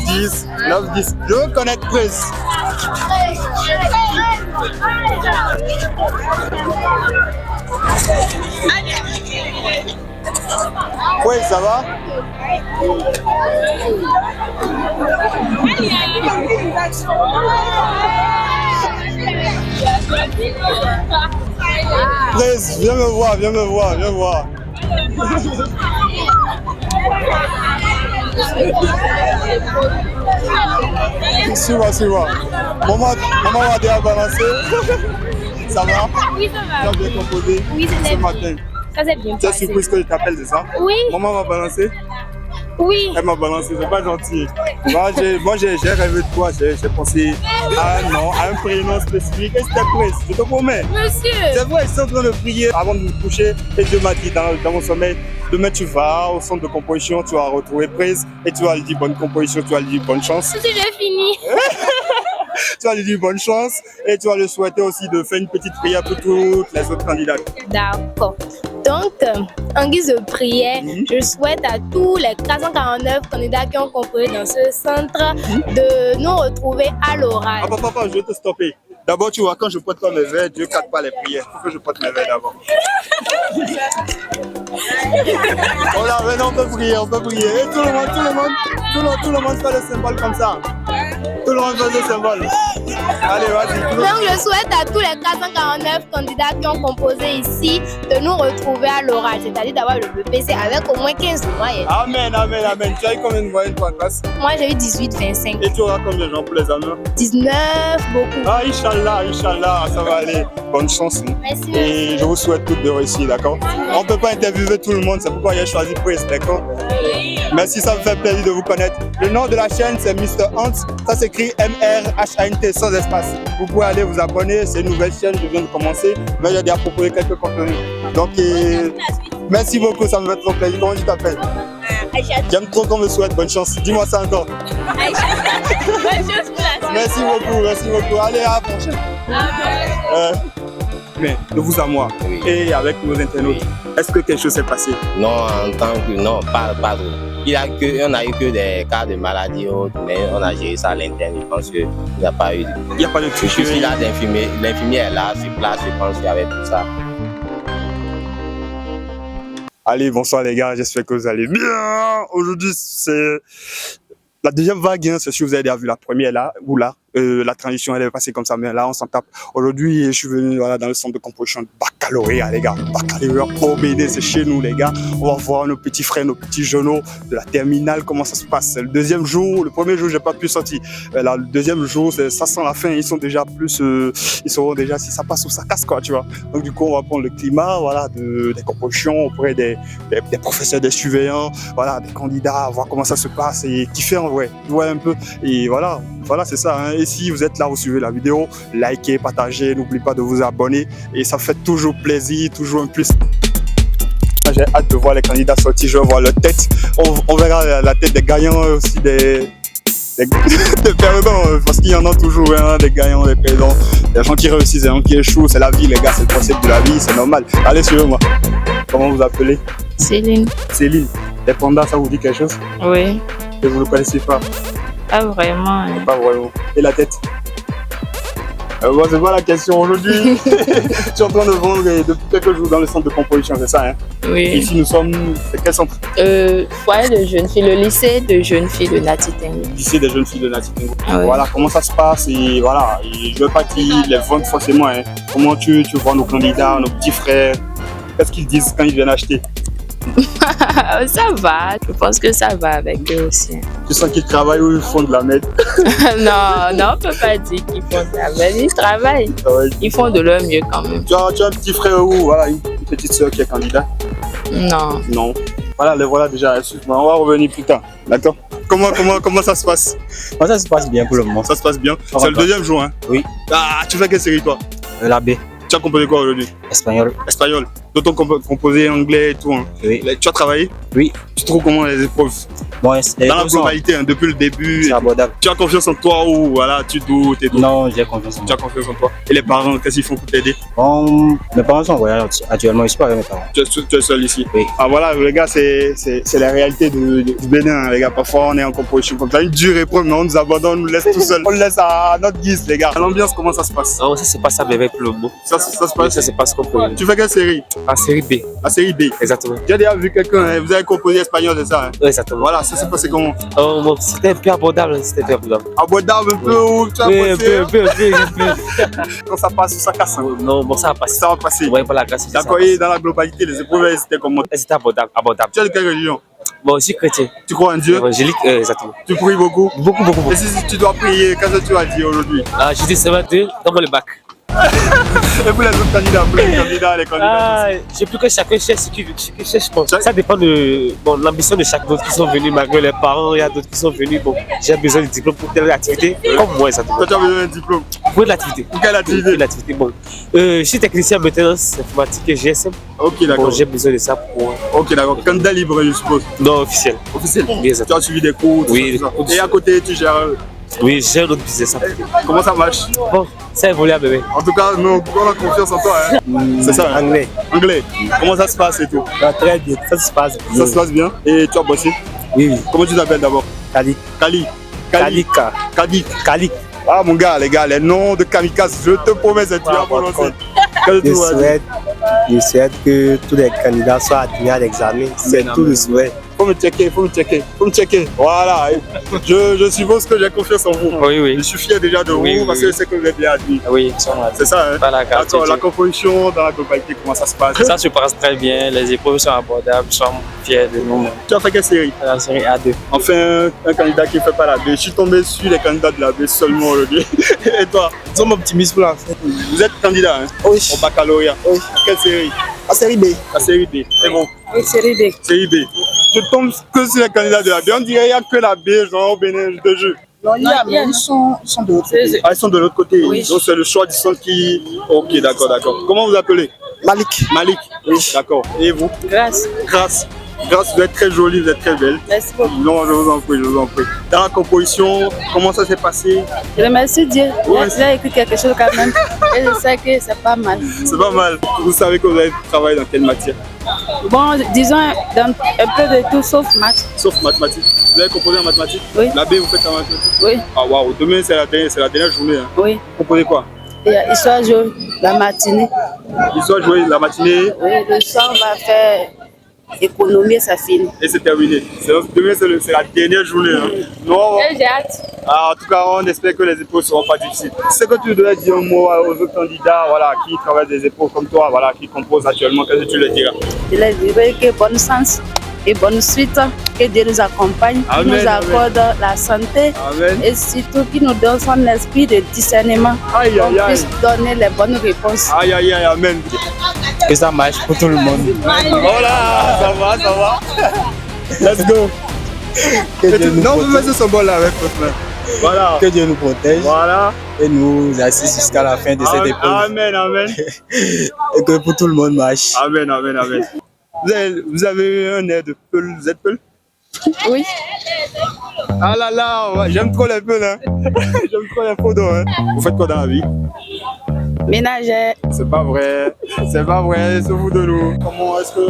10. Je veux connaître Praise. Oui, ça va? Praise, viens me voir. Suis-moi. Maman va déjà balancer. Ça va? Oui, ça va. Tu as bien composé? Oui, ce matin. Ça s'est bien passé. Tu es surprise que je t'appelle, c'est ça? Oui. Maman m'a balancé? Oui. Elle m'a balancé, c'est pas gentil. Moi j'ai rêvé de toi, j'ai pensé à un nom, à un prénom spécifique et c'était Praise, je te promets. Monsieur. C'est vrai, je suis en train de prier avant de me coucher et Dieu m'a dit dans mon sommeil, demain tu vas au centre de composition, tu vas retrouver Praise et tu vas lui dire bonne composition, tu vas lui dire bonne chance. Si j'ai fini. Tu vas lui dire bonne chance et tu vas lui souhaiter aussi de faire une petite prière pour toutes les autres candidats. D'accord. Donc, en guise de prière, je souhaite à tous les 449 candidats qui ont composé dans ce centre de nous retrouver à l'oral. Ah, papa, je vais te stopper. D'abord, tu vois, quand je porte pas mes verres, Dieu ne capte pas les prières. Il faut que je porte mes verres d'abord. Voilà, maintenant on peut prier. Et tout le monde fait le symbole comme ça. Tout le monde fait le symbole. Allez, vas-y. Donc, je souhaite à tous les 449 candidats qui ont composé ici de nous retrouver à l'oral, c'est-à-dire d'avoir le BPC avec au moins 15 moyens. Amen. Tu as eu combien de moyens pour la classe? Moi, j'ai eu 18-25. Et tu auras combien de gens pour les examens? 19, beaucoup. Ah, Inch'Allah, ça va aller. Bonne chance. Merci. Et je vous souhaite toutes de réussir, d'accord? On ne peut pas interviewer tout le monde, c'est pourquoi j'ai choisi Praise, d'accord? Merci, ça me fait plaisir de vous connaître. Le nom de la chaîne, c'est Mr. Hunt. Ça s'écrit MRHANT sans espace. Vous pouvez aller vous abonner, c'est une nouvelle chaîne, je viens de commencer, mais j'ai déjà proposé quelques contenus. Donc, merci beaucoup, ça me fait trop plaisir. Comment tu t'appelles? J'aime trop qu'on me souhaite bonne chance. Dis-moi ça encore. Bonne chance pour la suite. Merci beaucoup. Allez, à la prochaine. Mais de vous à moi et avec nos internautes, est-ce que quelque chose s'est passé? Non, en tant que non, pas trop. On a eu que des cas de maladie autres, mais on a géré ça à l'interne. Je pense qu'il n'y a pas eu. Il n'y a pas de truc. Je suis là, l'infirmière est là, sur place, je pense qu'il y avait tout ça. Allez, bonsoir les gars, j'espère que vous allez bien. Aujourd'hui, c'est la deuxième vague, hein, c'est si vous avez déjà vu la première là, ou là. La transition elle est passée comme ça, mais là on s'en tape. Aujourd'hui je suis venu dans le centre de composition de baccalauréat les gars. Baccalauréat pour BD, c'est chez nous les gars. On va voir nos petits frères, nos petits jeunes de la terminale, comment ça se passe. C'est le deuxième jour, le premier jour j'ai pas pu sortir. Mais là, le deuxième jour, ça sent la fin, ils sont déjà plus, ils sauront déjà si ça passe ou ça casse quoi, tu vois. Donc du coup on va prendre le climat, voilà, des compositions auprès des professeurs, des surveillants, voilà, des candidats, voir comment ça se passe et kiffer en vrai, ouais un peu. Et voilà c'est ça, hein. Et si vous êtes là, vous suivez la vidéo, likez, partagez, n'oubliez pas de vous abonner et ça fait toujours plaisir, toujours un plus. J'ai hâte de voir les candidats sortir, je veux voir leur tête. On verra la tête des gagnants aussi, des perdants, parce qu'il y en a toujours, hein, des gagnants, des perdants, des gens qui réussissent, des gens qui échouent, c'est la vie les gars, c'est le concept de la vie, c'est normal. Allez, suivez-moi. Comment vous appelez? Céline. Céline. Les pandas, ça vous dit quelque chose? Oui. Et vous ne le connaissez pas? Pas vraiment. Hein. Pas vraiment. Et la tête? Bon, c'est pas la question aujourd'hui. Tu es en train de vendre depuis quelques jours dans le centre de composition, c'est ça, hein? Oui. Ici, nous sommes... C'est quel centre? Foyer de jeunes filles, le lycée de jeunes filles de Nati-Tengo. Lycée des jeunes filles de Nati-Tengo. Ah oui. Voilà, comment ça se passe et voilà. Et je veux pas qu'ils les vendent forcément, hein. Comment tu vois nos candidats, nos petits frères? Qu'est-ce qu'ils disent quand ils viennent acheter? Ça va, je pense que ça va avec eux aussi. Tu sens qu'ils travaillent ou ils font de la merde? Non, on peut pas dire qu'ils font de la merde, ils travaillent. Ils font de leur mieux quand même. Tu as un petit frère ou voilà, une petite soeur qui est candidate? Non. Non. Voilà, les voilà déjà, excuse-moi, on va revenir plus tard. D'accord? Comment ça se passe? Ça se passe bien pour le moment. Ça se passe bien? C'est le deuxième jour, hein? Oui. Ah, tu fais quelle série toi? La B. Tu as composé quoi aujourd'hui? Espagnol. Espagnol. D'autres ont composé anglais et tout. Hein. Oui. Tu as travaillé? Oui. Tu trouves comment les épreuves? Bon, dans la globalité, hein, depuis le début. C'est abordable. Tu as confiance en toi ou voilà, tu doutes et tout? Non, j'ai confiance en moi. Tu as confiance en toi. Et les parents, qu'est-ce qu'ils font pour t'aider? Bon, mes parents sont en voyage actuellement, je suis pas avec mes parents. Tu es seul ici? Oui. Ah voilà, les gars, c'est la réalité du Bénin, hein, les gars. Parfois, on est en composition comme ça. Une dure épreuve, mais on nous abandonne, on nous laisse tout seul. On le laisse à notre guise, les gars. L'ambiance, comment ça se passe? Non, ça se passe avec le mot. Ça se passe? Ça se passe comme ça. Tu fais quelle série? La série B. La série B? Exactement. Tu as déjà vu quelqu'un, hein, vous avez composé espagnol, c'est ça? Hein? Oui, exactement. Voilà, ça s'est passé comment? Bon, c'était un peu abordable, c'était un peu abordable. Abordable un peu ou tu as oui, passé? un peu. Quand ça passe, ça casse. Hein? Non, bon, ça va passer. Ça va passer. Oui, par la grâce. D'accord, et dans la globalité, les épreuves, elles étaient comment? Elles étaient abordables. Tu es de quelle religion? Bon, je suis chrétien. Tu crois en Dieu? Évangélique, exactement. Tu pries beaucoup? Beaucoup. Et si tu dois prier, qu'est-ce que tu vas dire aujourd'hui? Ah, je dis ça va te dans le bac. Et pour les autres candidats, les candidats. J'ai plus que chacun cherche ce qu'il cherche. Bon, ça dépend de l'ambition de chaque. D'autres qui sont venus malgré les parents, il y a d'autres qui sont venus. Bon, j'ai besoin de diplôme pour telle activité. Comme moi, ça. Toi, tu as besoin d'un diplôme? Pour l'activité. Pour quelle activité? Pour l'activité, bon. Je suis technicien en maintenance informatique et GSM. Ok, d'accord. Bon, j'ai besoin de ça pour. Ok, d'accord. Candidat libre, je suppose? Non, officiel. Officiel? Bien, ça. Tu as suivi des cours? Oui. Et à côté, tu gères? Oui, j'ai un autre business à côté. Comment ça marche? Bon, ça évolue à bébé. En tout cas, nous, on a confiance en toi. Hein? C'est ça? Hein? Anglais. Anglais. Comment ça se passe et tout? Très bien, ça se passe bien. Ça se passe bien? Et tu as bossé? Oui. Comment tu t'appelles d'abord? Kalik. Kalika. Kalik. Ah mon gars, les noms de kamikazes, je te promets, c'est dur à prononcer. Je souhaite que tous les candidats soient admis à l'examen. C'est tout le souhait. Faut me checker. Voilà. Je suppose que j'ai confiance en vous. Oui. Je suis fier déjà de vous parce que je sais que vous êtes bien admis. Oui, c'est ça, hein? Voilà, d'accord, la composition dans la globalité, comment ça se passe? Ça se passe très bien, les épreuves sont abordables, nous sommes fiers de nous. Tu as fait quelle série? La série A2. Enfin, un candidat qui ne fait pas la B. Je suis tombé sur les candidats de la B seulement aujourd'hui. Et toi? Nous sommes optimistes pour la fin. Vous êtes candidat, hein? Oui. Au baccalauréat? Oui. Quelle série? La série B. La série B, c'est bon. Oui, série B. Série B. Je tombe que sur les candidats de la B. On dirait qu'il n'y a que la B, genre au Bénin, je te jure. Non, il y a, mais ils sont de l'autre côté. Ah, ils sont de l'autre côté. Oui. Donc c'est le choix du centre qui... Ok, d'accord. Comment vous appelez? Malik. Oui. D'accord. Et vous? Grâce, vous êtes très jolie, vous êtes très belle. merci beaucoup. Non, je vous en prie. Dans la composition, comment ça s'est passé? Je remercie Dieu. Ouais. Il a écrit quelque chose quand même. Et je sais que c'est pas mal. C'est pas mal. Vous savez que vous avez travaillé dans quelle matière? Bon, disons dans un peu de tout sauf maths. Sauf mathématiques. Vous avez composé en mathématiques? Oui. La B, vous faites en mathématiques? Oui. Ah waouh, demain c'est la dernière journée. Hein. Oui. Vous composez quoi? Et histoire jouer la matinée. Histoire jouer la matinée. Oui, le soir on va faire économie, ça finit. Et c'est terminé. Demain c'est la dernière journée. Hein. Non. J'ai hâte. En tout cas, on espère que les épreuves ne seront pas difficiles. C'est que tu devrais dire un mot aux autres candidats qui travaillent des épreuves comme toi, qui composent actuellement. Qu'est-ce que tu leur diras? Je leur dirai que bon sens et bonne suite, que Dieu nous accompagne, qu'il nous accorde la santé et surtout qu'il nous donne son esprit de discernement pour puisse donner les bonnes réponses. Amen. Que ça marche pour tout le monde. Voilà, ça va. Let's go. Non, vous mettez ce bol là avec votre main. Voilà. Que Dieu nous protège. Voilà. Et nous assiste jusqu'à la fin de cette épreuve. Amen. Et que pour tout le monde marche. Amen. Vous avez un air de Peul. Vous êtes Peul? Oui. Ah là, j'aime trop les Peuls. Hein. J'aime trop les photos. Hein. Vous faites quoi dans la vie? Ménagère. C'est pas vrai. C'est pas vrai, c'est vous de nous. Comment est-ce que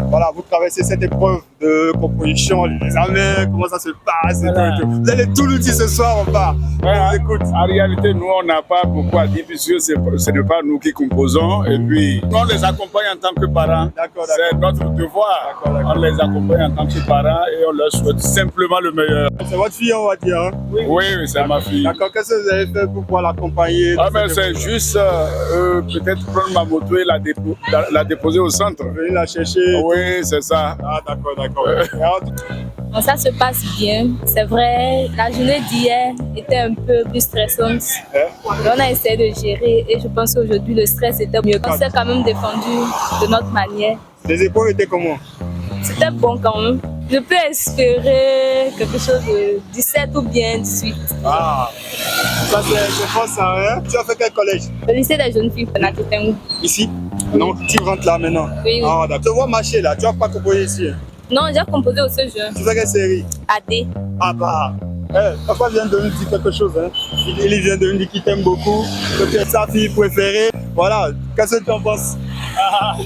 voilà, vous traversez cette épreuve de composition, les examens, comment ça se passe et tout. Vous allez tout nous dire ce soir, on part. On écoute. En réalité, nous, on n'a pas beaucoup à dire puisque ce n'est pas nous qui composons. Et puis, on les accompagne en tant que parents. C'est notre devoir. On les accompagne en tant que parents et on leur souhaite simplement le meilleur. C'est votre fille, on va dire. Hein? Oui, c'est ma fille. D'accord, qu'est-ce que vous avez fait pour pouvoir l'accompagner? C'est juste peut-être prendre ma moto et la déposer au centre. Venir la chercher. Oui, c'est ça. Ah, d'accord, d'accord. Bon, ça se passe bien. C'est vrai, la journée d'hier était un peu plus stressante. On a essayé de gérer et je pense qu'aujourd'hui le stress était mieux. On s'est quand même défendu de notre manière. Les épreuves étaient comment? C'était bon quand même. Je peux espérer quelque chose de 17 ou bien 18. Ah, ça c'est fort ça, hein? Tu as fait quel collège? Le lycée des jeunes filles, Nakitemou. Ici? Non, tu rentres là maintenant? Oui. Ah, d'accord. Tu vois marcher là, tu vas pas composer ici? Hein? Non, j'ai composé au CE. Tu fais quelle série? AD. Ah bah, papa vient de nous dire quelque chose. Hein. Il vient de nous dire qu'il t'aime beaucoup, que tu es sa fille préférée. Voilà, qu'est-ce que tu en penses?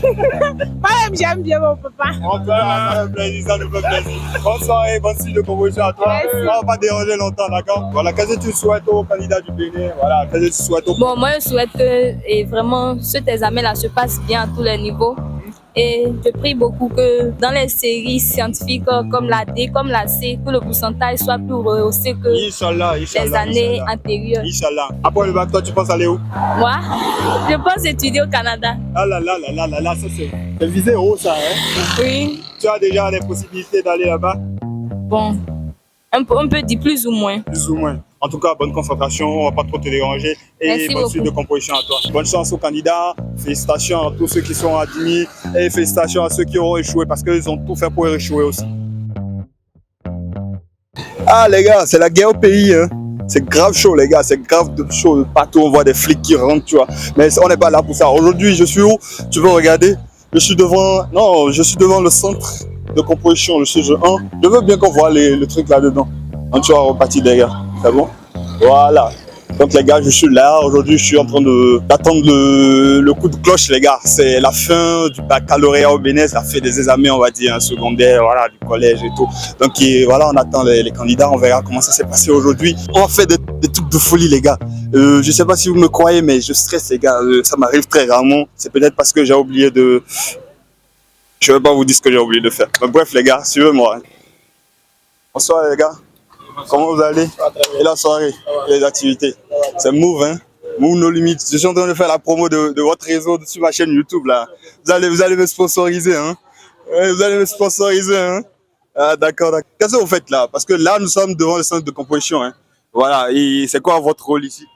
Moi-même, j'aime bien mon papa. Ça nous fait plaisir, ça nous fait plaisir. Bonne soirée, bonne suite de composition à toi. On va pas déranger longtemps, d'accord? Voilà, qu'est-ce que tu souhaites au candidat du Bénin? Voilà, qu'est-ce que tu souhaites au... Bon, moi, je souhaite que vraiment cet examen-là se passe bien à tous les niveaux. Et je prie beaucoup que dans les séries scientifiques comme la D, comme la C, que le pourcentage soit plus rehaussé que les années antérieures. Inch'Allah. Après le bac, toi, tu penses aller où? Moi, je pense étudier au Canada. Ah là là là là là là, ça c'est visé haut ça, hein? Oui. Tu as déjà les possibilités d'aller là-bas? Bon, on peut dire plus ou moins. Plus ou moins. En tout cas, bonne concentration, on ne va pas trop te déranger. Et merci bonne suite de composition à toi. Bonne chance aux candidats, félicitations à tous ceux qui sont admis et félicitations à ceux qui auront échoué parce qu'ils ont tout fait pour échouer aussi. Ah les gars, c'est la guerre au pays. Hein. C'est grave chaud les gars, c'est grave chaud. Partout on voit des flics qui rentrent, tu vois. Mais on n'est pas là pour ça. Aujourd'hui, je suis où? Tu veux regarder? Je suis devant le centre de composition, le CE1. Je veux bien qu'on voit le truc là-dedans. Tu vas repartir les gars. C'est bon? Voilà. Donc les gars, je suis là. Aujourd'hui, je suis en train d'attendre le coup de cloche, les gars. C'est la fin du baccalauréat au Bénin, c'est la fin des examens, on va dire, secondaire, voilà, du collège et tout. Donc voilà, on attend les candidats, on verra comment ça s'est passé aujourd'hui. On va faire des trucs de folie, les gars. Je sais pas si vous me croyez, mais je stresse, les gars. Ça m'arrive très rarement. C'est peut-être parce que j'ai oublié de... Je vais pas vous dire ce que j'ai oublié de faire. Mais bref, les gars, suivez-moi. Bonsoir, les gars. Comment vous allez? Et la soirée, les activités. C'est Move, hein? Move No Limits. Je suis en train de faire la promo de votre réseau sur ma chaîne YouTube, là. Vous allez me sponsoriser, hein? Vous allez me sponsoriser, hein? Ah, d'accord, d'accord. Qu'est-ce que vous faites là? Parce que là, nous sommes devant le centre de composition, hein? Voilà. Et c'est quoi votre rôle ici?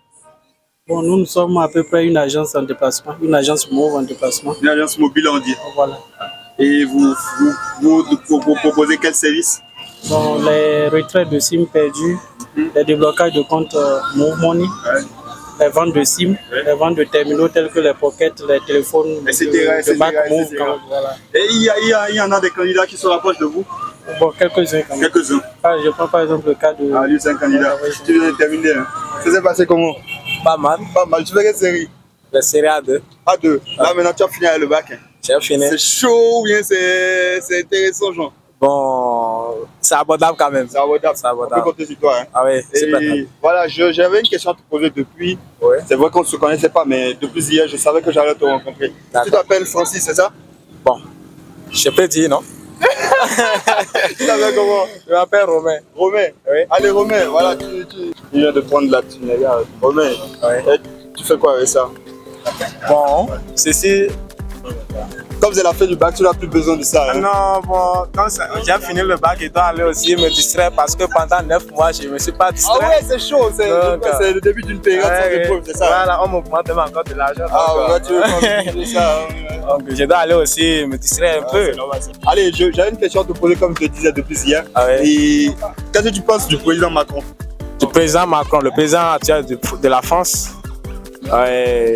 Bon, nous sommes à peu près une agence en déplacement, une agence Move en déplacement. Une agence mobile, on dit. Voilà. Et vous proposez quel service? Bon, les retraits de SIM perdus, les déblocages de compte Move Money, les ventes de SIM, les ventes de terminaux tels que les pockets, les téléphones, de bac Move. Voilà. Et il y en a des candidats qui sont proches de vous? Bon, quelques-uns. Quelques-uns. Je prends par exemple le cas de... Ah, lui c'est un candidat. Tu viens de terminer. Hein. Ça s'est passé comment? Pas mal. Pas mal. Tu fais quelle série? La série A2. A2. Là maintenant tu as fini avec le bac. Hein. J'ai fini. C'est chaud ou bien c'est intéressant, genre? Bon, c'est abordable quand même. C'est abordable. On peut compter sur toi. Hein. Ah oui, c'est pas grave. Voilà, j'avais une question à te poser depuis. Ouais. C'est vrai qu'on ne se connaissait pas, mais depuis hier, je savais que j'allais te rencontrer. Tu t'appelles Francis, c'est ça? Bon, je peux dire non. Tu t'appelles comment? Je m'appelle Romain. Romain? Oui. Allez, Romain, voilà, tu viens de prendre la thune, les gars. Romain, tu fais quoi avec ça? Bon, ceci... Comme c'est la fin du bac, tu n'as plus besoin de ça. Hein? Non, bon, quand j'ai fini le bac, je dois aller aussi me distraire parce que pendant 9 mois, je ne me suis pas distrait. Ah ouais, c'est chaud, c'est le début d'une période sans épreuve, c'est ça? Voilà, on m'augmente encore de l'argent. Ah ouais, tu veux continuer ça. Donc je dois aller aussi me distraire un peu. Allez, j'avais une question à te poser comme je te disais depuis hier. Ah ouais. Et qu'est-ce que tu penses du président Macron? Du président Macron, le président actuel de la France.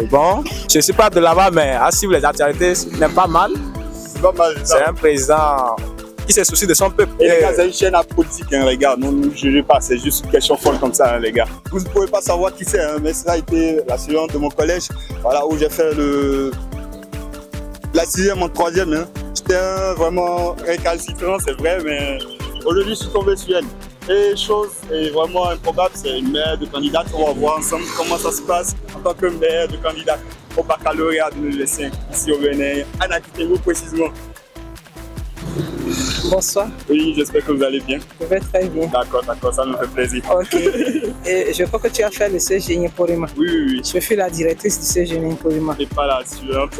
Bon, je ne suis pas de là-bas, mais à suivre les actualités, n'est pas mal. C'est pas mal. C'est un président qui se soucie de son peuple. Et les gars, c'est une chaîne politique, hein, les gars. Ne nous jugez pas, c'est juste une question folle comme ça, hein, les gars. Vous ne pouvez pas savoir qui c'est, hein, mais ça a été la suivante de mon collège, voilà, où j'ai fait La 6e en 3e. Hein. J'étais vraiment récalcitrant, c'est vrai, mais aujourd'hui, je suis tombé sur elle. Et chose est vraiment improbable, c'est une mère de candidate. On va voir ensemble comment ça se passe en tant que mère de candidate au baccalauréat de l'US5, ici au Bénin, à Nakitego précisément. Bonsoir. Oui, j'espère que vous allez bien. Je vais très bien. D'accord, ça me fait plaisir. Ok. Et je crois que tu as fait le CG Nyeporima. Oui. Je suis la directrice du CG Nyeporima. Et pas la suivante.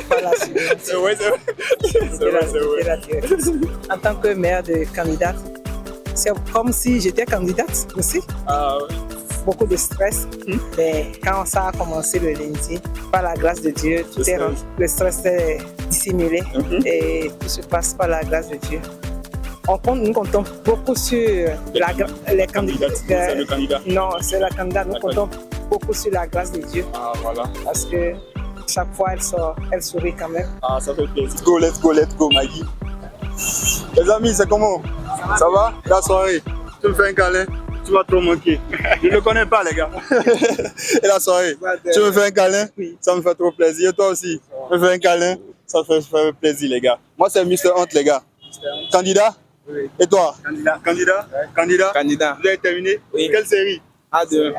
Pas la suivante. C'est vrai. La directrice. En tant que maire de candidate, c'est comme si j'étais candidate aussi. Ah oui. Beaucoup de stress, mais quand ça a commencé le lundi, par la grâce de Dieu, le stress est dissimulé et tout se passe par la grâce de Dieu. Nous comptons beaucoup sur les candidats. C'est le candidat. Non, c'est la candidate. Nous comptons beaucoup sur la grâce de Dieu. Ah voilà. Parce que chaque fois elle sourit quand même. Ah, ça fait plaisir. Let's go, Maggie. Les amis, c'est comment? Ça va? La soirée, tu me fais un câlin? Tu vas trop manquer. Je ne le connais pas, les gars. Et la soirée, tu me fais un câlin? Ça me fait trop plaisir. Et toi aussi, tu me fais un câlin? Ça me fait plaisir, les gars. Moi, c'est Mr. Hunt, les gars. Candidat? Oui. Et toi? Candidat? Candidat. Vous avez terminé? Oui. Quelle série? A2.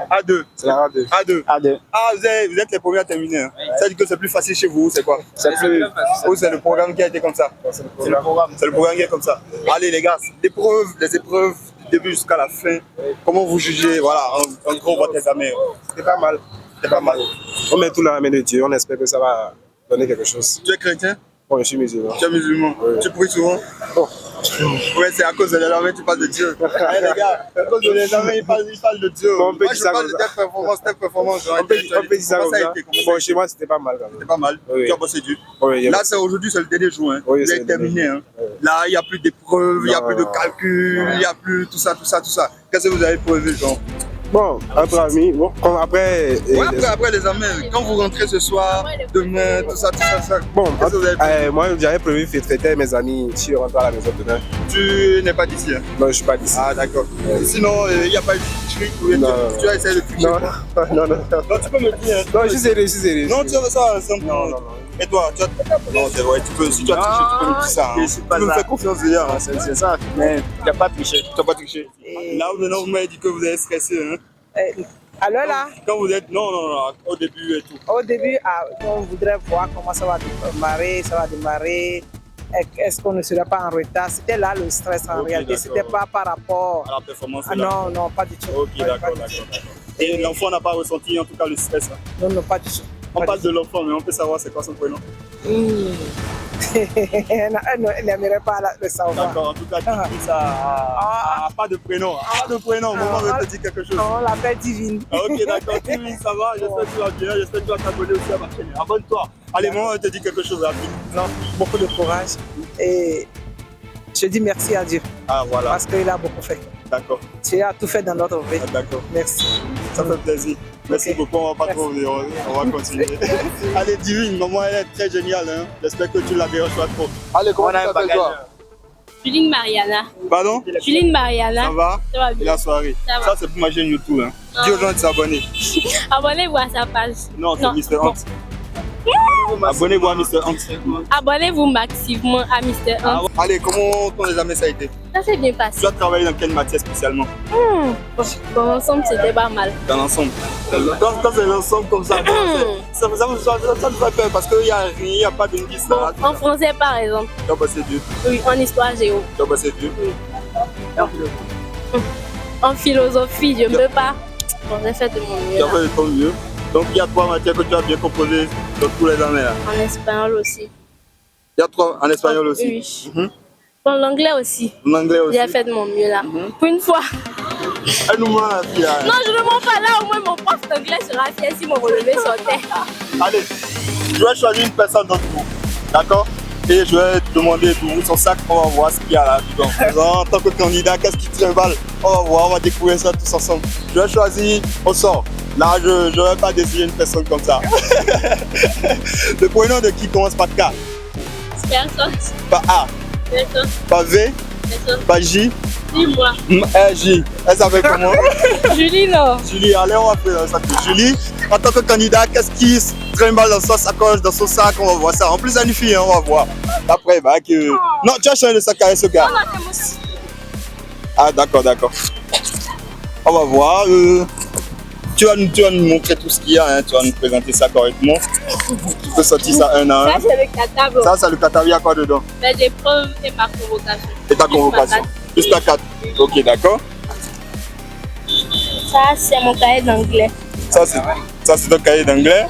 C'est la A2. A2. Ah, vous êtes les premiers à terminer. Hein. Ça veut dire que c'est plus facile chez vous, c'est quoi? C'est le programme qui a été comme ça? C'est le programme qui est comme ça. Allez, les gars, les épreuves du début jusqu'à la fin. Comment vous jugez, voilà, en gros, votre examen? C'est pas mal. On met tout dans la main de Dieu, on espère que ça va donner quelque chose. Tu es chrétien? Bon, je suis musulman. Tu es musulman? Oui. Tu pries souvent? Oh. Ouais, c'est à cause de l'examen que tu parles de Dieu. Allez, les gars, à cause de l'examen, il parle de Dieu. Bon, on peut moi, je parle de tes performances. On peut dire ça comme ça. Bon, chez moi, c'était pas mal quand même. C'était pas mal. Oui. Tu as bossé dur. Oui, là, aujourd'hui, c'est le dernier jour. Hein. Oui, vous avez terminé. Hein. Là, il n'y a plus d'épreuves, il n'y a plus de calcul, il n'y a plus tout ça. Qu'est-ce que vous avez prévu, genre? Bon, après amis, bon, après les examens, quand vous rentrez ce soir, demain, tout ça. Bon, moi j'avais prévu fêter mes amis si je rentre à la maison demain. Tu n'es pas d'ici, hein? Non, je suis pas d'ici. Ah, d'accord. Sinon, il n'y a pas eu de trick ou tu as essayé de tricher? Non. Non, tu peux me dire. Non, je suis sérieux. Non, tu as fait ça ensemble. Non. Et toi, non, c'est vrai, si tu as triché, tu peux me dire ça. Hein. Tu me fais confiance déjà. Hein. C'est ça. Mais tu n'as pas triché. Tu n'as pas triché. Là, maintenant, vous m'avez dit que vous êtes stressé. Hein? Alors là? Quand vous êtes. Non, au début et tout. Au début, on voudrait voir comment ça va démarrer. Est-ce qu'on ne serait pas en retard? C'était là le stress en réalité. C'était pas par rapport à la performance. Non, pas du tout. Ok, d'accord. Et l'enfant n'a pas ressenti en tout cas le stress? Hein? Non, pas du tout. On parle de l'enfant, mais on peut savoir c'est quoi son prénom? Elle n'aimerait pas le savoir. D'accord, en tout cas, tu dis ça. Pas de prénom. Pas de prénom, maman veut te dire quelque chose. On l'appelle Divine. Ok, d'accord, Divine, ça va. J'espère que tu vas bien. J'espère que tu vas t'abonner aussi à ma chaîne. Abonne-toi. Allez, maman veut te dire quelque chose rapide. Non, beaucoup de courage. Et je dis merci à Dieu. Ah, voilà. Parce qu'il a beaucoup fait. D'accord. Tu as tout fait dans notre vie. Ah, d'accord. Merci. Ça fait plaisir. Merci beaucoup, on va pas trop revenir, on va continuer. Allez, Divine, maman elle est très géniale, hein. J'espère que tu la déranges pas trop. Allez, comment tu t'appelles toi? Juline Mariana. Pardon? Juline Mariana. Ça va? Ça va bien. Et la soirée? Ça c'est pour ma chaîne YouTube. Hein. Dis aux gens de s'abonner. Abonnez-vous à sa page. Non, c'est Mr. Hunt. Abonnez-vous à Mr. Hunt. Abonnez-vous massivement à Mr. Hunt. Allez, comment ton examen ça a été? Ça s'est bien passé. Tu as travaillé dans quelle matière spécialement? Dans l'ensemble, c'était pas mal. Dans l'ensemble? Quand c'est l'ensemble comme ça, ça me fait peur parce qu'il n'y a pas d'indice. Bon, en français par exemple. Tu as passé Dieu? Oui, en histoire géo. Tu as passé Dieu? Oui. En philosophie, je ne peux pas. Bon, j'ai fait de mon mieux. Tu as fait de ton mieux. Donc il y a 3 matières que tu as bien composées dans tous les examens. En espagnol aussi. Il y a 3 en espagnol aussi? Oui. Dans l'anglais aussi. L'anglais aussi? J'ai fait de mon mieux là. Pour une fois. Elle nous ment la fille là. Non, je ne mens pas là, au moins mon prof d'anglais sera fier si mon relevé sortait. Allez, je vais choisir une personne d'entre vous. D'accord? Et je vais te demander pour son sac, on va voir ce qu'il y a là dedans. En tant que candidat, qu'est-ce qui travaille? On va voir, on va découvrir ça tous ensemble. Je vais choisir au sort. Là, je ne vais pas décider une personne comme ça. Le prénom de qui commence par K? Personne. Par A? Personne. Par V? Personne. Par J? Dis-moi. J. Elle s'appelle comment? Julie, non. Julie, allez, on va faire ça. Julie, en tant que candidat, qu'est-ce qui se trimballe dans sa sacoche, dans son sac, on va voir ça. En plus, c'est une fille, hein, on va voir. Après, bah, que... Non, tu as changé de sac à ce gars. Ah, d'accord, d'accord. On va voir. Tu vas nous montrer tout ce qu'il y a, hein. Tu vas nous présenter ça correctement. Tu peux sortir ça un à un. Ça, c'est le catalogue. Ça, c'est le catalogue, il y a quoi dedans? Les épreuves et ma convocation. Et ta convocation. Juste la 4. Ok, d'accord. Ça, c'est mon cahier d'anglais. Ça, c'est ton cahier d'anglais.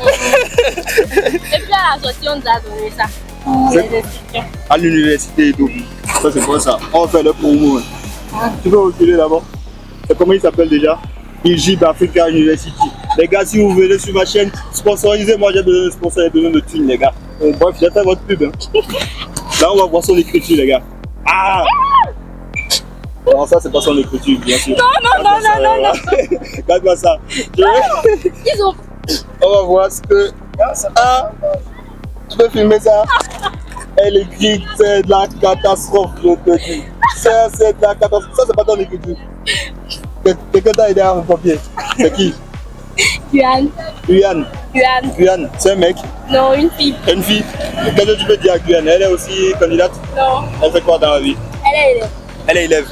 Et puis à la sortie, on nous a donné ça. Les inscriptions. À l'université et tout. Ça, c'est pour ça. On va faire le promo. Tu peux reculer d'abord. C'est comment il s'appelle déjà? Egypt Africa University. Les gars, si vous venez sur ma chaîne, sponsorisez. Moi, j'ai besoin de sponsor, j'ai besoin de thunes, les gars. Bref, j'ai fait votre pub. Hein. Là, on va voir son écriture, les gars. Ah! Non, ça, c'est pas son écriture, bien sûr. Non. Regarde-moi ça. Ils ont... On va voir ce que... Ah! Tu peux filmer ça? Elle écrit, c'est de la catastrophe, je te dis. C'est de la catastrophe. Ça, c'est pas ton écriture. Quelqu'un t'a aidé à un papier. C'est qui? Guyane. C'est un mec? Non, une fille. Une fille? Qu'est-ce que tu peux dire à Guyane? Elle est aussi candidate? Non. Elle fait quoi dans la vie? Elle est élève. Elle est élève.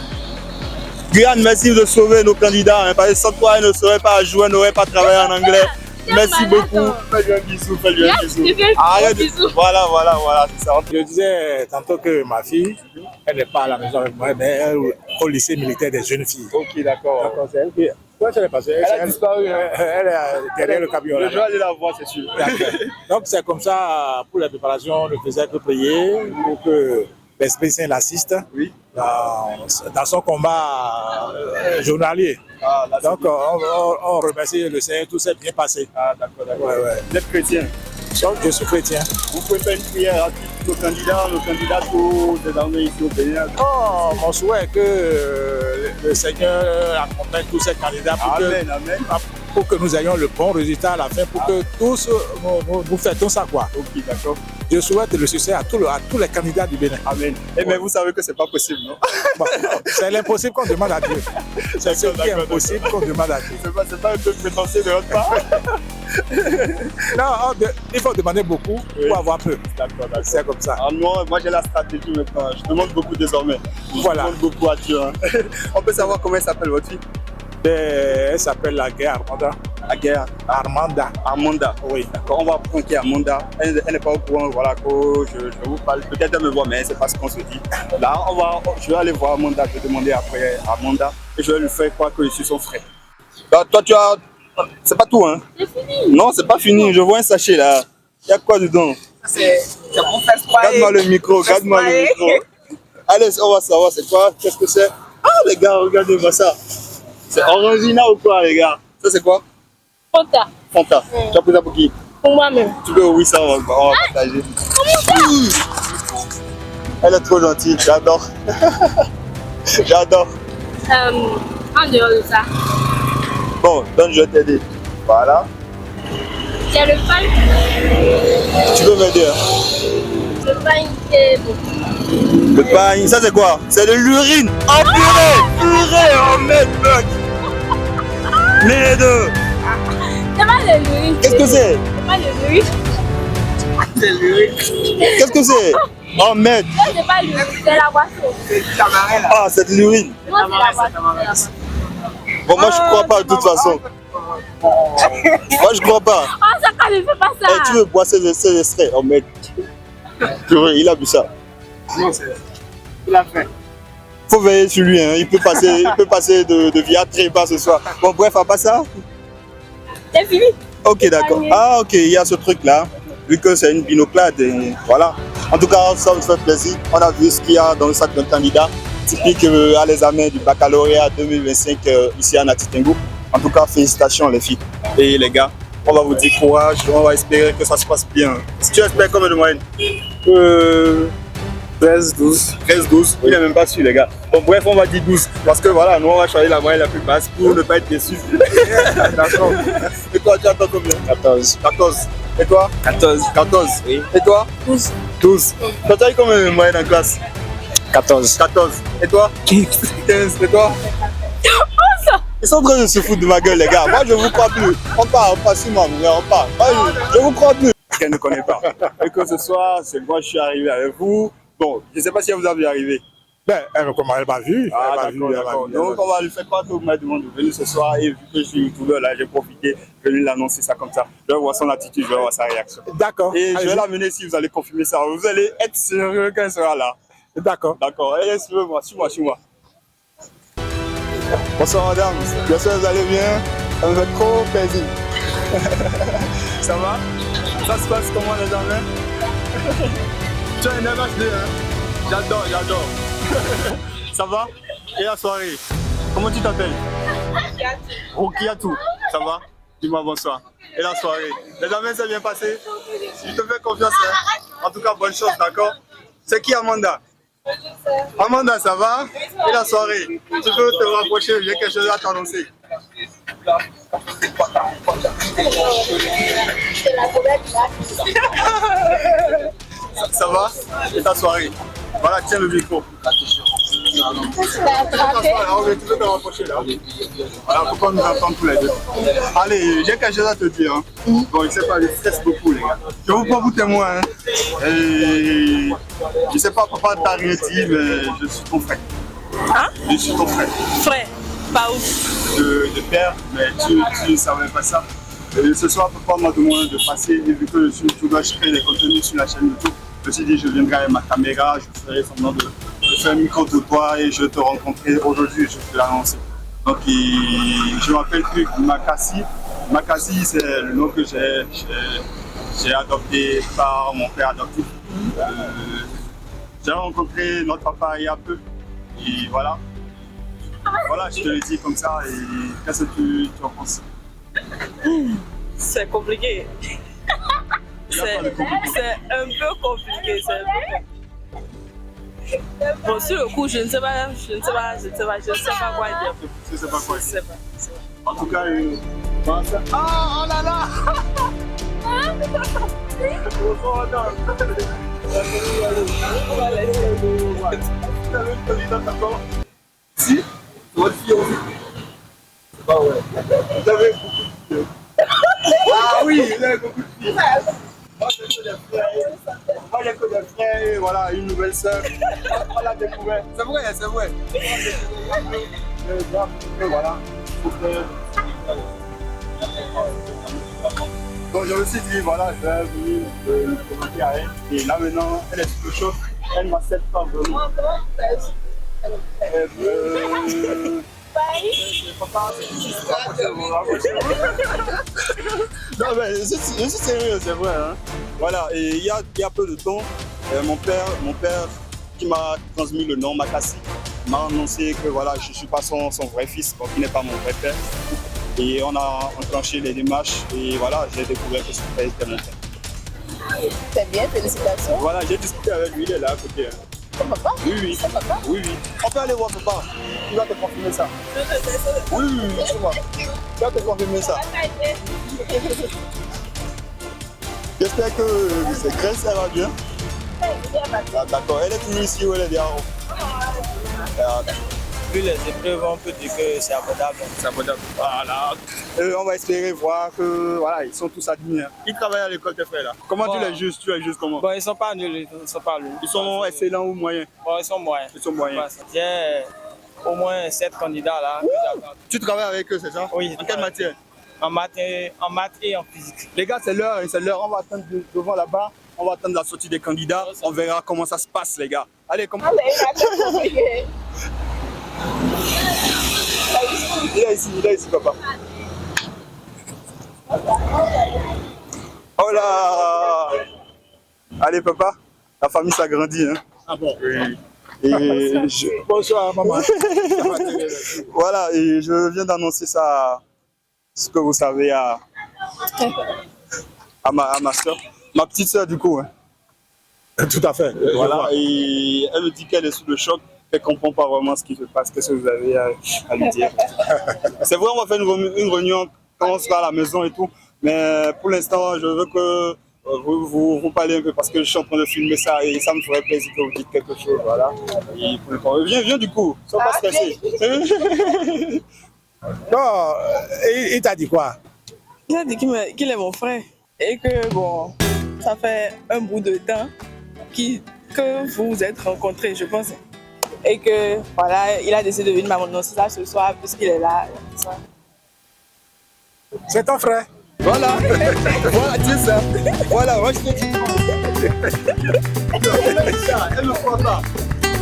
Guyane, merci de sauver nos candidats. Hein, parce que sans toi, elle ne saurait pas jouer, n'aurait pas travaillé en anglais. Merci beaucoup. Fais-lui un bisou, fais-lui un bisou. Arrête. Voilà, c'est ça. Je disais tantôt que ma fille, elle n'est pas à la maison avec moi, mais elle est au lycée militaire des jeunes filles. Ok, d'accord. C'est elle qui... Comment ça s'est passé? Elle a disparu. Elle est derrière le camion. Je vais aller la voir, c'est sûr. Donc c'est comme ça, pour la préparation, on ne faisait que prier pour que l'Esprit Saint l'assiste dans son combat journalier. Donc on remercie le Seigneur, tout s'est bien passé. Ah, d'accord. Ouais. Vous êtes chrétien? Je suis chrétien. Vous pouvez faire une prière à tous nos candidats pour désormais ici au Bénin. Oh, mon souhait est que le Seigneur accompagne tous ces candidats pour que nous ayons le bon résultat à la fin, pour que tous nous fêtons ça, quoi. Ok, d'accord. Je souhaite le succès à tous les candidats du Bénin. Amen. Mais vous savez que c'est pas possible, non? Bon, c'est l'impossible qu'on demande à Dieu. C'est ce qui est impossible qu'on demande à Dieu. C'est pas un peu prétentieux de votre part? Non, il faut demander beaucoup pour avoir peu. D'accord. C'est comme ça. Moi j'ai la stratégie maintenant. Je demande beaucoup désormais. Je demande beaucoup à Dieu. Hein. On peut savoir comment elle s'appelle votre fille? Elle s'appelle la guerre Armanda. La guerre Armanda. Oui. D'accord, on va prendre qui Armanda. Elle n'est pas au courant, voilà, que je vous parle. Peut-être elle me voit, mais c'est pas ce qu'on se dit. Là, je vais aller voir Armanda, je vais demander après à Armanda et je vais lui faire croire que je suis son frère. Toi, tu as... C'est pas tout, hein? C'est fini. Non, c'est pas fini. Je vois un sachet là. Il y a quoi dedans? C'est pour faire sprayer. Garde-moi le micro, Allez, on va savoir c'est quoi, qu'est-ce que c'est. Ah les gars, regardez-moi ça. C'est Orangina ou quoi les gars? Ça c'est quoi? Fanta. Tu as pris ça pour qui? Pour moi-même. Tu peux, oui, ça on va partager. Comment ça? Elle est trop gentille, j'adore. J'adore. En dehors de ça. Bon, donc je vais t'aider. Voilà. C'est le pain. Tu peux m'aider, hein? Le pain est bon. Le pain, ça c'est quoi? C'est de l'urine. Oh purée, oh mec. Les deux. C'est pas de l'urine. Qu'est-ce que c'est? C'est pas de l'urine. C'est l'urine. Qu'est-ce que c'est? Oh mec. Non, c'est pas l'urine, c'est la boisson. C'est le tamarin là. Ah, c'est de l'urine. Non, c'est la boisson. Bon, moi je crois pas de toute façon. Moi je crois pas. Oh, ça quand même fait pas ça. Tu veux boire ces extraits? Oh mec. Purée, il a bu ça. Non, il a fait. Faut veiller sur lui, hein. Il peut passer de vie à trépas ce soir. Bon bref, à part ça. C'est fini. Ok, d'accord. Ah ok, il y a ce truc là. Vu que c'est une binoclade, et voilà. En tout cas, ça nous fait plaisir. On a vu ce qu'il y a dans le sac d'un candidat typique à l'examen du baccalauréat 2025 ici à Nati Tengu. En tout cas, félicitations les filles et les gars. On va vous dire courage, on va espérer que ça se passe bien. Si tu espères combien de moyenne? 13-12. 13-12, il n'est même pas sûr les gars. Bon bref, on va dire 12. Parce que voilà, nous on va choisir la moyenne la plus basse pour ne pas être déçus. D'accord. Et toi, tu attends combien? 14. 14. Et toi? 14. 14. Oui. Et toi? 12. 12. Toi, tu as eu combien de moyenne en classe? 14. 14. Et toi? 15. 15. Et toi? 11. Ils sont en train de se foutre de ma gueule, les gars. Moi, je vous crois plus. On part sur moi, on part. Moi, je vous crois plus. Qu'elle ne connaît pas. Et que ce soir, c'est moi, je suis arrivé avec vous. Bon, je ne sais pas si vous avez arrivé. Ben, elle m'a pas vu. Ah, d'accord. Donc, on va lui faire croire que vous m'avez demandé de venir ce soir. Et vu que je suis youtubeur, là, j'ai profité de lui l'annoncer ça comme ça. Je vais voir son attitude, je vais voir sa réaction. D'accord. Et je vais l'amener si vous allez confirmer ça. Vous allez être sérieux quand elle sera là. D'accord. D'accord. Et suivez-moi, suis-moi. Bonsoir madame, j'espère que vous allez bien. Ça me fait trop plaisir. Ça va? Ça se passe comment les amis? Tu as un MHD, hein? J'adore. Ça va? Et la soirée? Comment tu t'appelles? Rokiatou. Ça va? Dis-moi bonsoir. Et la soirée? Les amis, c'est bien passé? Je te fais confiance. Hein? En tout cas, bonne chance, d'accord? C'est qui Amanda? Amanda, ça va? Et la soirée? Tu peux te rapprocher, j'ai quelque chose à t'annoncer. Ça va? Et ta soirée? Voilà, tiens le micro. Tu peux te rapprocher là. Voilà, pourquoi nous entendre tous les deux. Allez, j'ai quelque chose à te dire. Hein. Bon, je sais pas, je stresse beaucoup les gars. Je vous prends pour témoin. Hein. Et je sais pas, papa t'a rien dit, mais je suis ton frère. Hein? Je suis ton frère. Frère? Pas où? De père, mais tu ne savais pas ça. Et ce soir, papa m'a demandé de passer, et vu que je suis youtubeur, je crée des contenus sur la chaîne YouTube. Je me suis dit, je viendrai avec ma caméra, je ferai semblant de faire un micro de toi et je te rencontrerai aujourd'hui, je te l'annoncer. Donc, je m'appelle Makassi. Makassi, c'est le nom que j'ai adopté par mon père adoptif. J'ai rencontré notre papa il y a peu. Et voilà. Voilà, je te le dis comme ça. Et qu'est-ce que tu en penses? C'est compliqué. C'est un peu compliqué. Bon, sur le coup, je ne sais pas quoi dire. Je ne sais pas. En tout cas, oh là là! Si, votre fille aussi. C'est pas vrai. Vous avez beaucoup de filles. Ah oui, vous avez beaucoup de filles. Moi, j'ai que des frères et voilà, une nouvelle sœur. On l'a découvert. C'est vrai. Voilà. Donc je me suis dit, voilà, je vais venir le commenter à elle. Et là maintenant, elle est sous le choc. Elle m'accepte pas vraiment. Non mais je suis sérieux, c'est vrai. Hein. Voilà, et il y a peu de temps, mon père qui m'a transmis le nom Makassi m'a annoncé que voilà, je ne suis pas son vrai fils, donc il n'est pas mon vrai père. Et on a enclenché les démarches et voilà, j'ai découvert que son père était mon père. C'est bien, félicitations. Voilà, j'ai discuté avec lui, il est là à côté. Hein. Ton papa? Oui. On peut aller voir papa. Il va te confirmer ça. Oui, c'est moi. Il va te confirmer ça. J'espère que c'est Grace, elle va bien. Ah, d'accord. Elle est toujours ici ou elle est derrière? Vu les épreuves, on peut dire que c'est abordable. Voilà. On va espérer voir que voilà, ils sont tous admis. Ils travaillent à l'école, tes frères là. Comment tu les juges? comment? Bon, ils sont pas nuls, Ils sont excellents ou moyens? Bon, ils sont moyens. J'ai au moins 7 candidats là. Tu travailles avec eux, c'est ça? Oui. En quelle matière? En maths et en physique. Les gars, c'est l'heure. On va attendre devant là-bas. On va attendre la sortie des candidats. On verra comment ça se passe, les gars. Allez, comment? Il est ici, papa. Oh là! Allez, papa, la famille s'agrandit. Hein? Ah bon? Oui. Bonsoir, maman. Voilà, et je viens d'annoncer ça, ce que vous savez, à ma soeur. Ma petite soeur, du coup. Hein. Tout à fait. Voilà, et elle me dit qu'elle est sous le choc. Elle ne comprend pas vraiment ce qui se passe, qu'est-ce que vous avez à lui dire. C'est vrai, on va faire une réunion quand on sera à la maison et tout, mais pour l'instant, je veux que vous parlez un peu parce que je suis en train de filmer ça et ça me ferait plaisir que vous dites quelque chose. Voilà. Et viens du coup, sois pas stressé. Non, il t'a dit quoi? Il a dit qu'il est mon frère et que bon, ça fait un bout de temps que vous vous êtes rencontrés, je pense. Et que voilà, il a décidé de venir m'annoncer ça ce soir puisqu'il est là. C'est ton frère? Voilà, voilà, tu sais ça. Voilà, moi je te dis. Elle ne croit pas.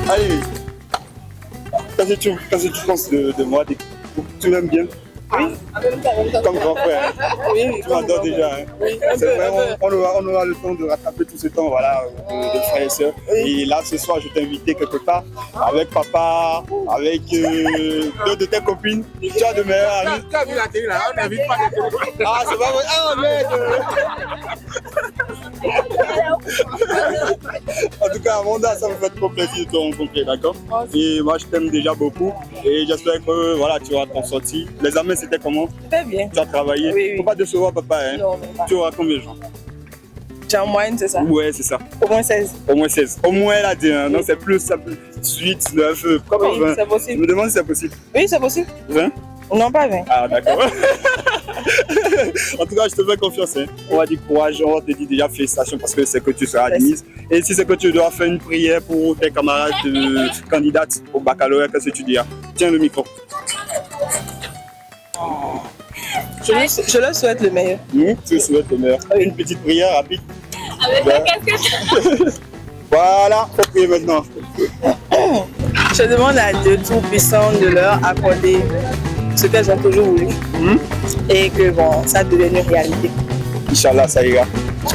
Allez, qu'est-ce que tu penses de moi? Tu m'aimes bien? Oui, comme grand frère. Oui, tu m'adores déjà. Hein. Oui, on aura le temps de rattraper tout ce temps voilà, de frères et sœurs. Oui. Et là, ce soir, je t'ai invité quelque part avec papa, avec deux de tes copines. Tu as de meilleurs amis. Tu as vu la télé là, on n'invite pas les télé. Ah, c'est pas vrai. Ah, merde. En tout cas, Amanda, ça me fait trop plaisir de te rencontrer, d'accord? Et moi, je t'aime déjà beaucoup. Et j'espère que voilà, tu auras ton sorti. Les examens, c'était comment? Très bien. Tu as travaillé? Oui. Faut pas décevoir papa, hein? Non, même pas. Tu auras combien de gens? J'ai en moyenne, c'est ça? Ouais, c'est ça. Au moins 16. Au moins 16. Au moins, elle a dit, hein? Non, c'est plus, ça peut 18, 9, comment oui, 20? C'est possible. Je me demande si c'est possible. Oui, c'est possible. 20? Non, pas 20. Ah, d'accord. En tout cas, je te fais confiance. Hein. On va dire courage, on te dit déjà félicitations parce que c'est que tu seras admise. Et si c'est que tu dois faire une prière pour tes camarades candidates au baccalauréat, qu'est-ce que tu diras? Tiens le micro. Je leur souhaite le meilleur. Tu souhaites le meilleur. Oui. Une petite prière rapide. Avec la casquette. Voilà, faut prier maintenant. Je demande à Dieu Tout-Puissant de leur accorder ce qu'elles ont toujours voulu. Et que bon, ça devienne une réalité. Inch'Allah, ça ira.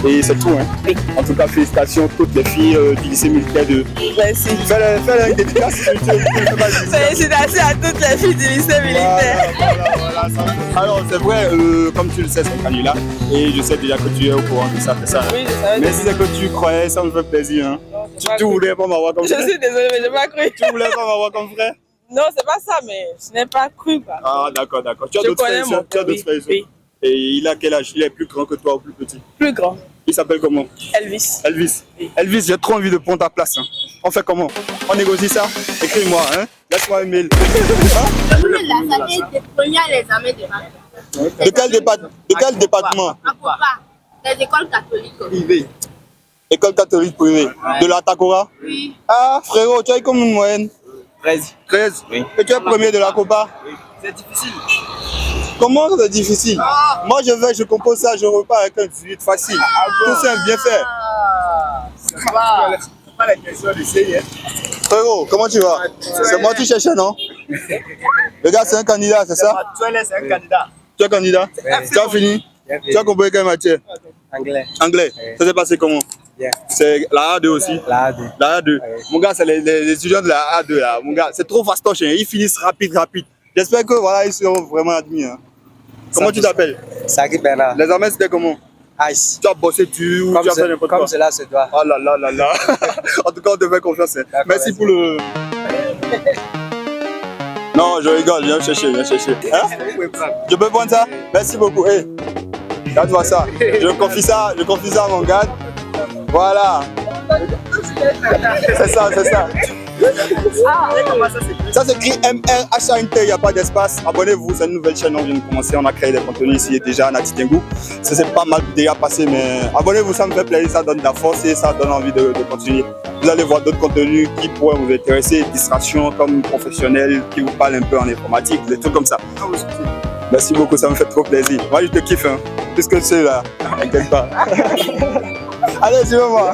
Et c'est tout. Hein. Oui. En tout cas, félicitations à toutes les filles du lycée militaire de... Merci. Fais-le une dédicace. Félicitations à toutes les filles du lycée militaire. Voilà. Alors, c'est vrai, comme tu le sais, c'est Canula. Et je sais déjà que tu es au courant de ça. Ça. Oui, je savais. Mais si c'est que tu croyais, ça me fait plaisir. Hein. Tu voulais pas m'avoir comme frère? Je suis désolée, mais je n'ai pas cru. Tu voulais pas m'avoir comme frère? Non, c'est pas ça, mais je n'ai pas cru. Quoi. Ah, d'accord. Tu as d'autres frères et sœurs? Oui. Et il a quel âge? Il est plus grand que toi ou plus petit? Plus grand. Il s'appelle comment? Elvis. Oui. Elvis, j'ai trop envie de prendre ta place. Hein. On fait comment? On négocie ça? Écris-moi, hein? Laisse-moi un mail. Je voulais la salle des premiers examens de ma. De quel département? Les écoles catholiques. Privées. École catholique privée. Ouais. De la Takora? Oui. Ah, frérot, tu as eu comme une moyenne? 13. Oui. Et tu es premier de la Copa? Oui. C'est difficile. Comment c'est difficile? Moi je compose ça, je repars avec un 18 facile. Tout ça bien fait. C'est pas la question d'essayer. Frérot, comment tu vas? C'est moi qui cherchais, non? Le gars, c'est un candidat, c'est ça? C'est un candidat. Tu es candidat? Tu as fini? Tu as compris quelle matière? Anglais. Ça s'est passé comment? C'est la A2 aussi? La A2. Mon gars, c'est les étudiants de la A2 là. Mon gars, c'est trop fastoche, hein. Ils finissent rapide. J'espère que voilà, ils seront vraiment admis. Hein. Comment tu t'appelles? Saki Bernard. Les examens, c'était comment? Ice. Tu as bossé dessus ou tu as fait n'importe quoi? Comme cela se doit. Oh là là. En tout cas, on te fait confiance. Hein. Merci pour le... Non, je rigole, viens chercher. Hein? Je peux prendre ça? Merci beaucoup. Hey, regarde-moi ça. Je confie ça à mon gars. Voilà. C'est ça. Ça s'écrit MRHANT, il n'y a pas d'espace. Abonnez-vous, c'est une nouvelle chaîne, on vient de commencer, on a créé des contenus ici déjà à Natitingou. Ça s'est pas mal déjà passé, mais abonnez-vous, ça me fait plaisir, ça donne de la force et ça donne envie de continuer. Vous allez voir d'autres contenus qui pourraient vous intéresser, distractions comme professionnels, qui vous parlent un peu en informatique, des trucs comme ça. Merci beaucoup, ça me fait trop plaisir. Moi je te kiffe, hein. Tout ce que tu sais là, t'inquiète pas. Allez, suivez-moi.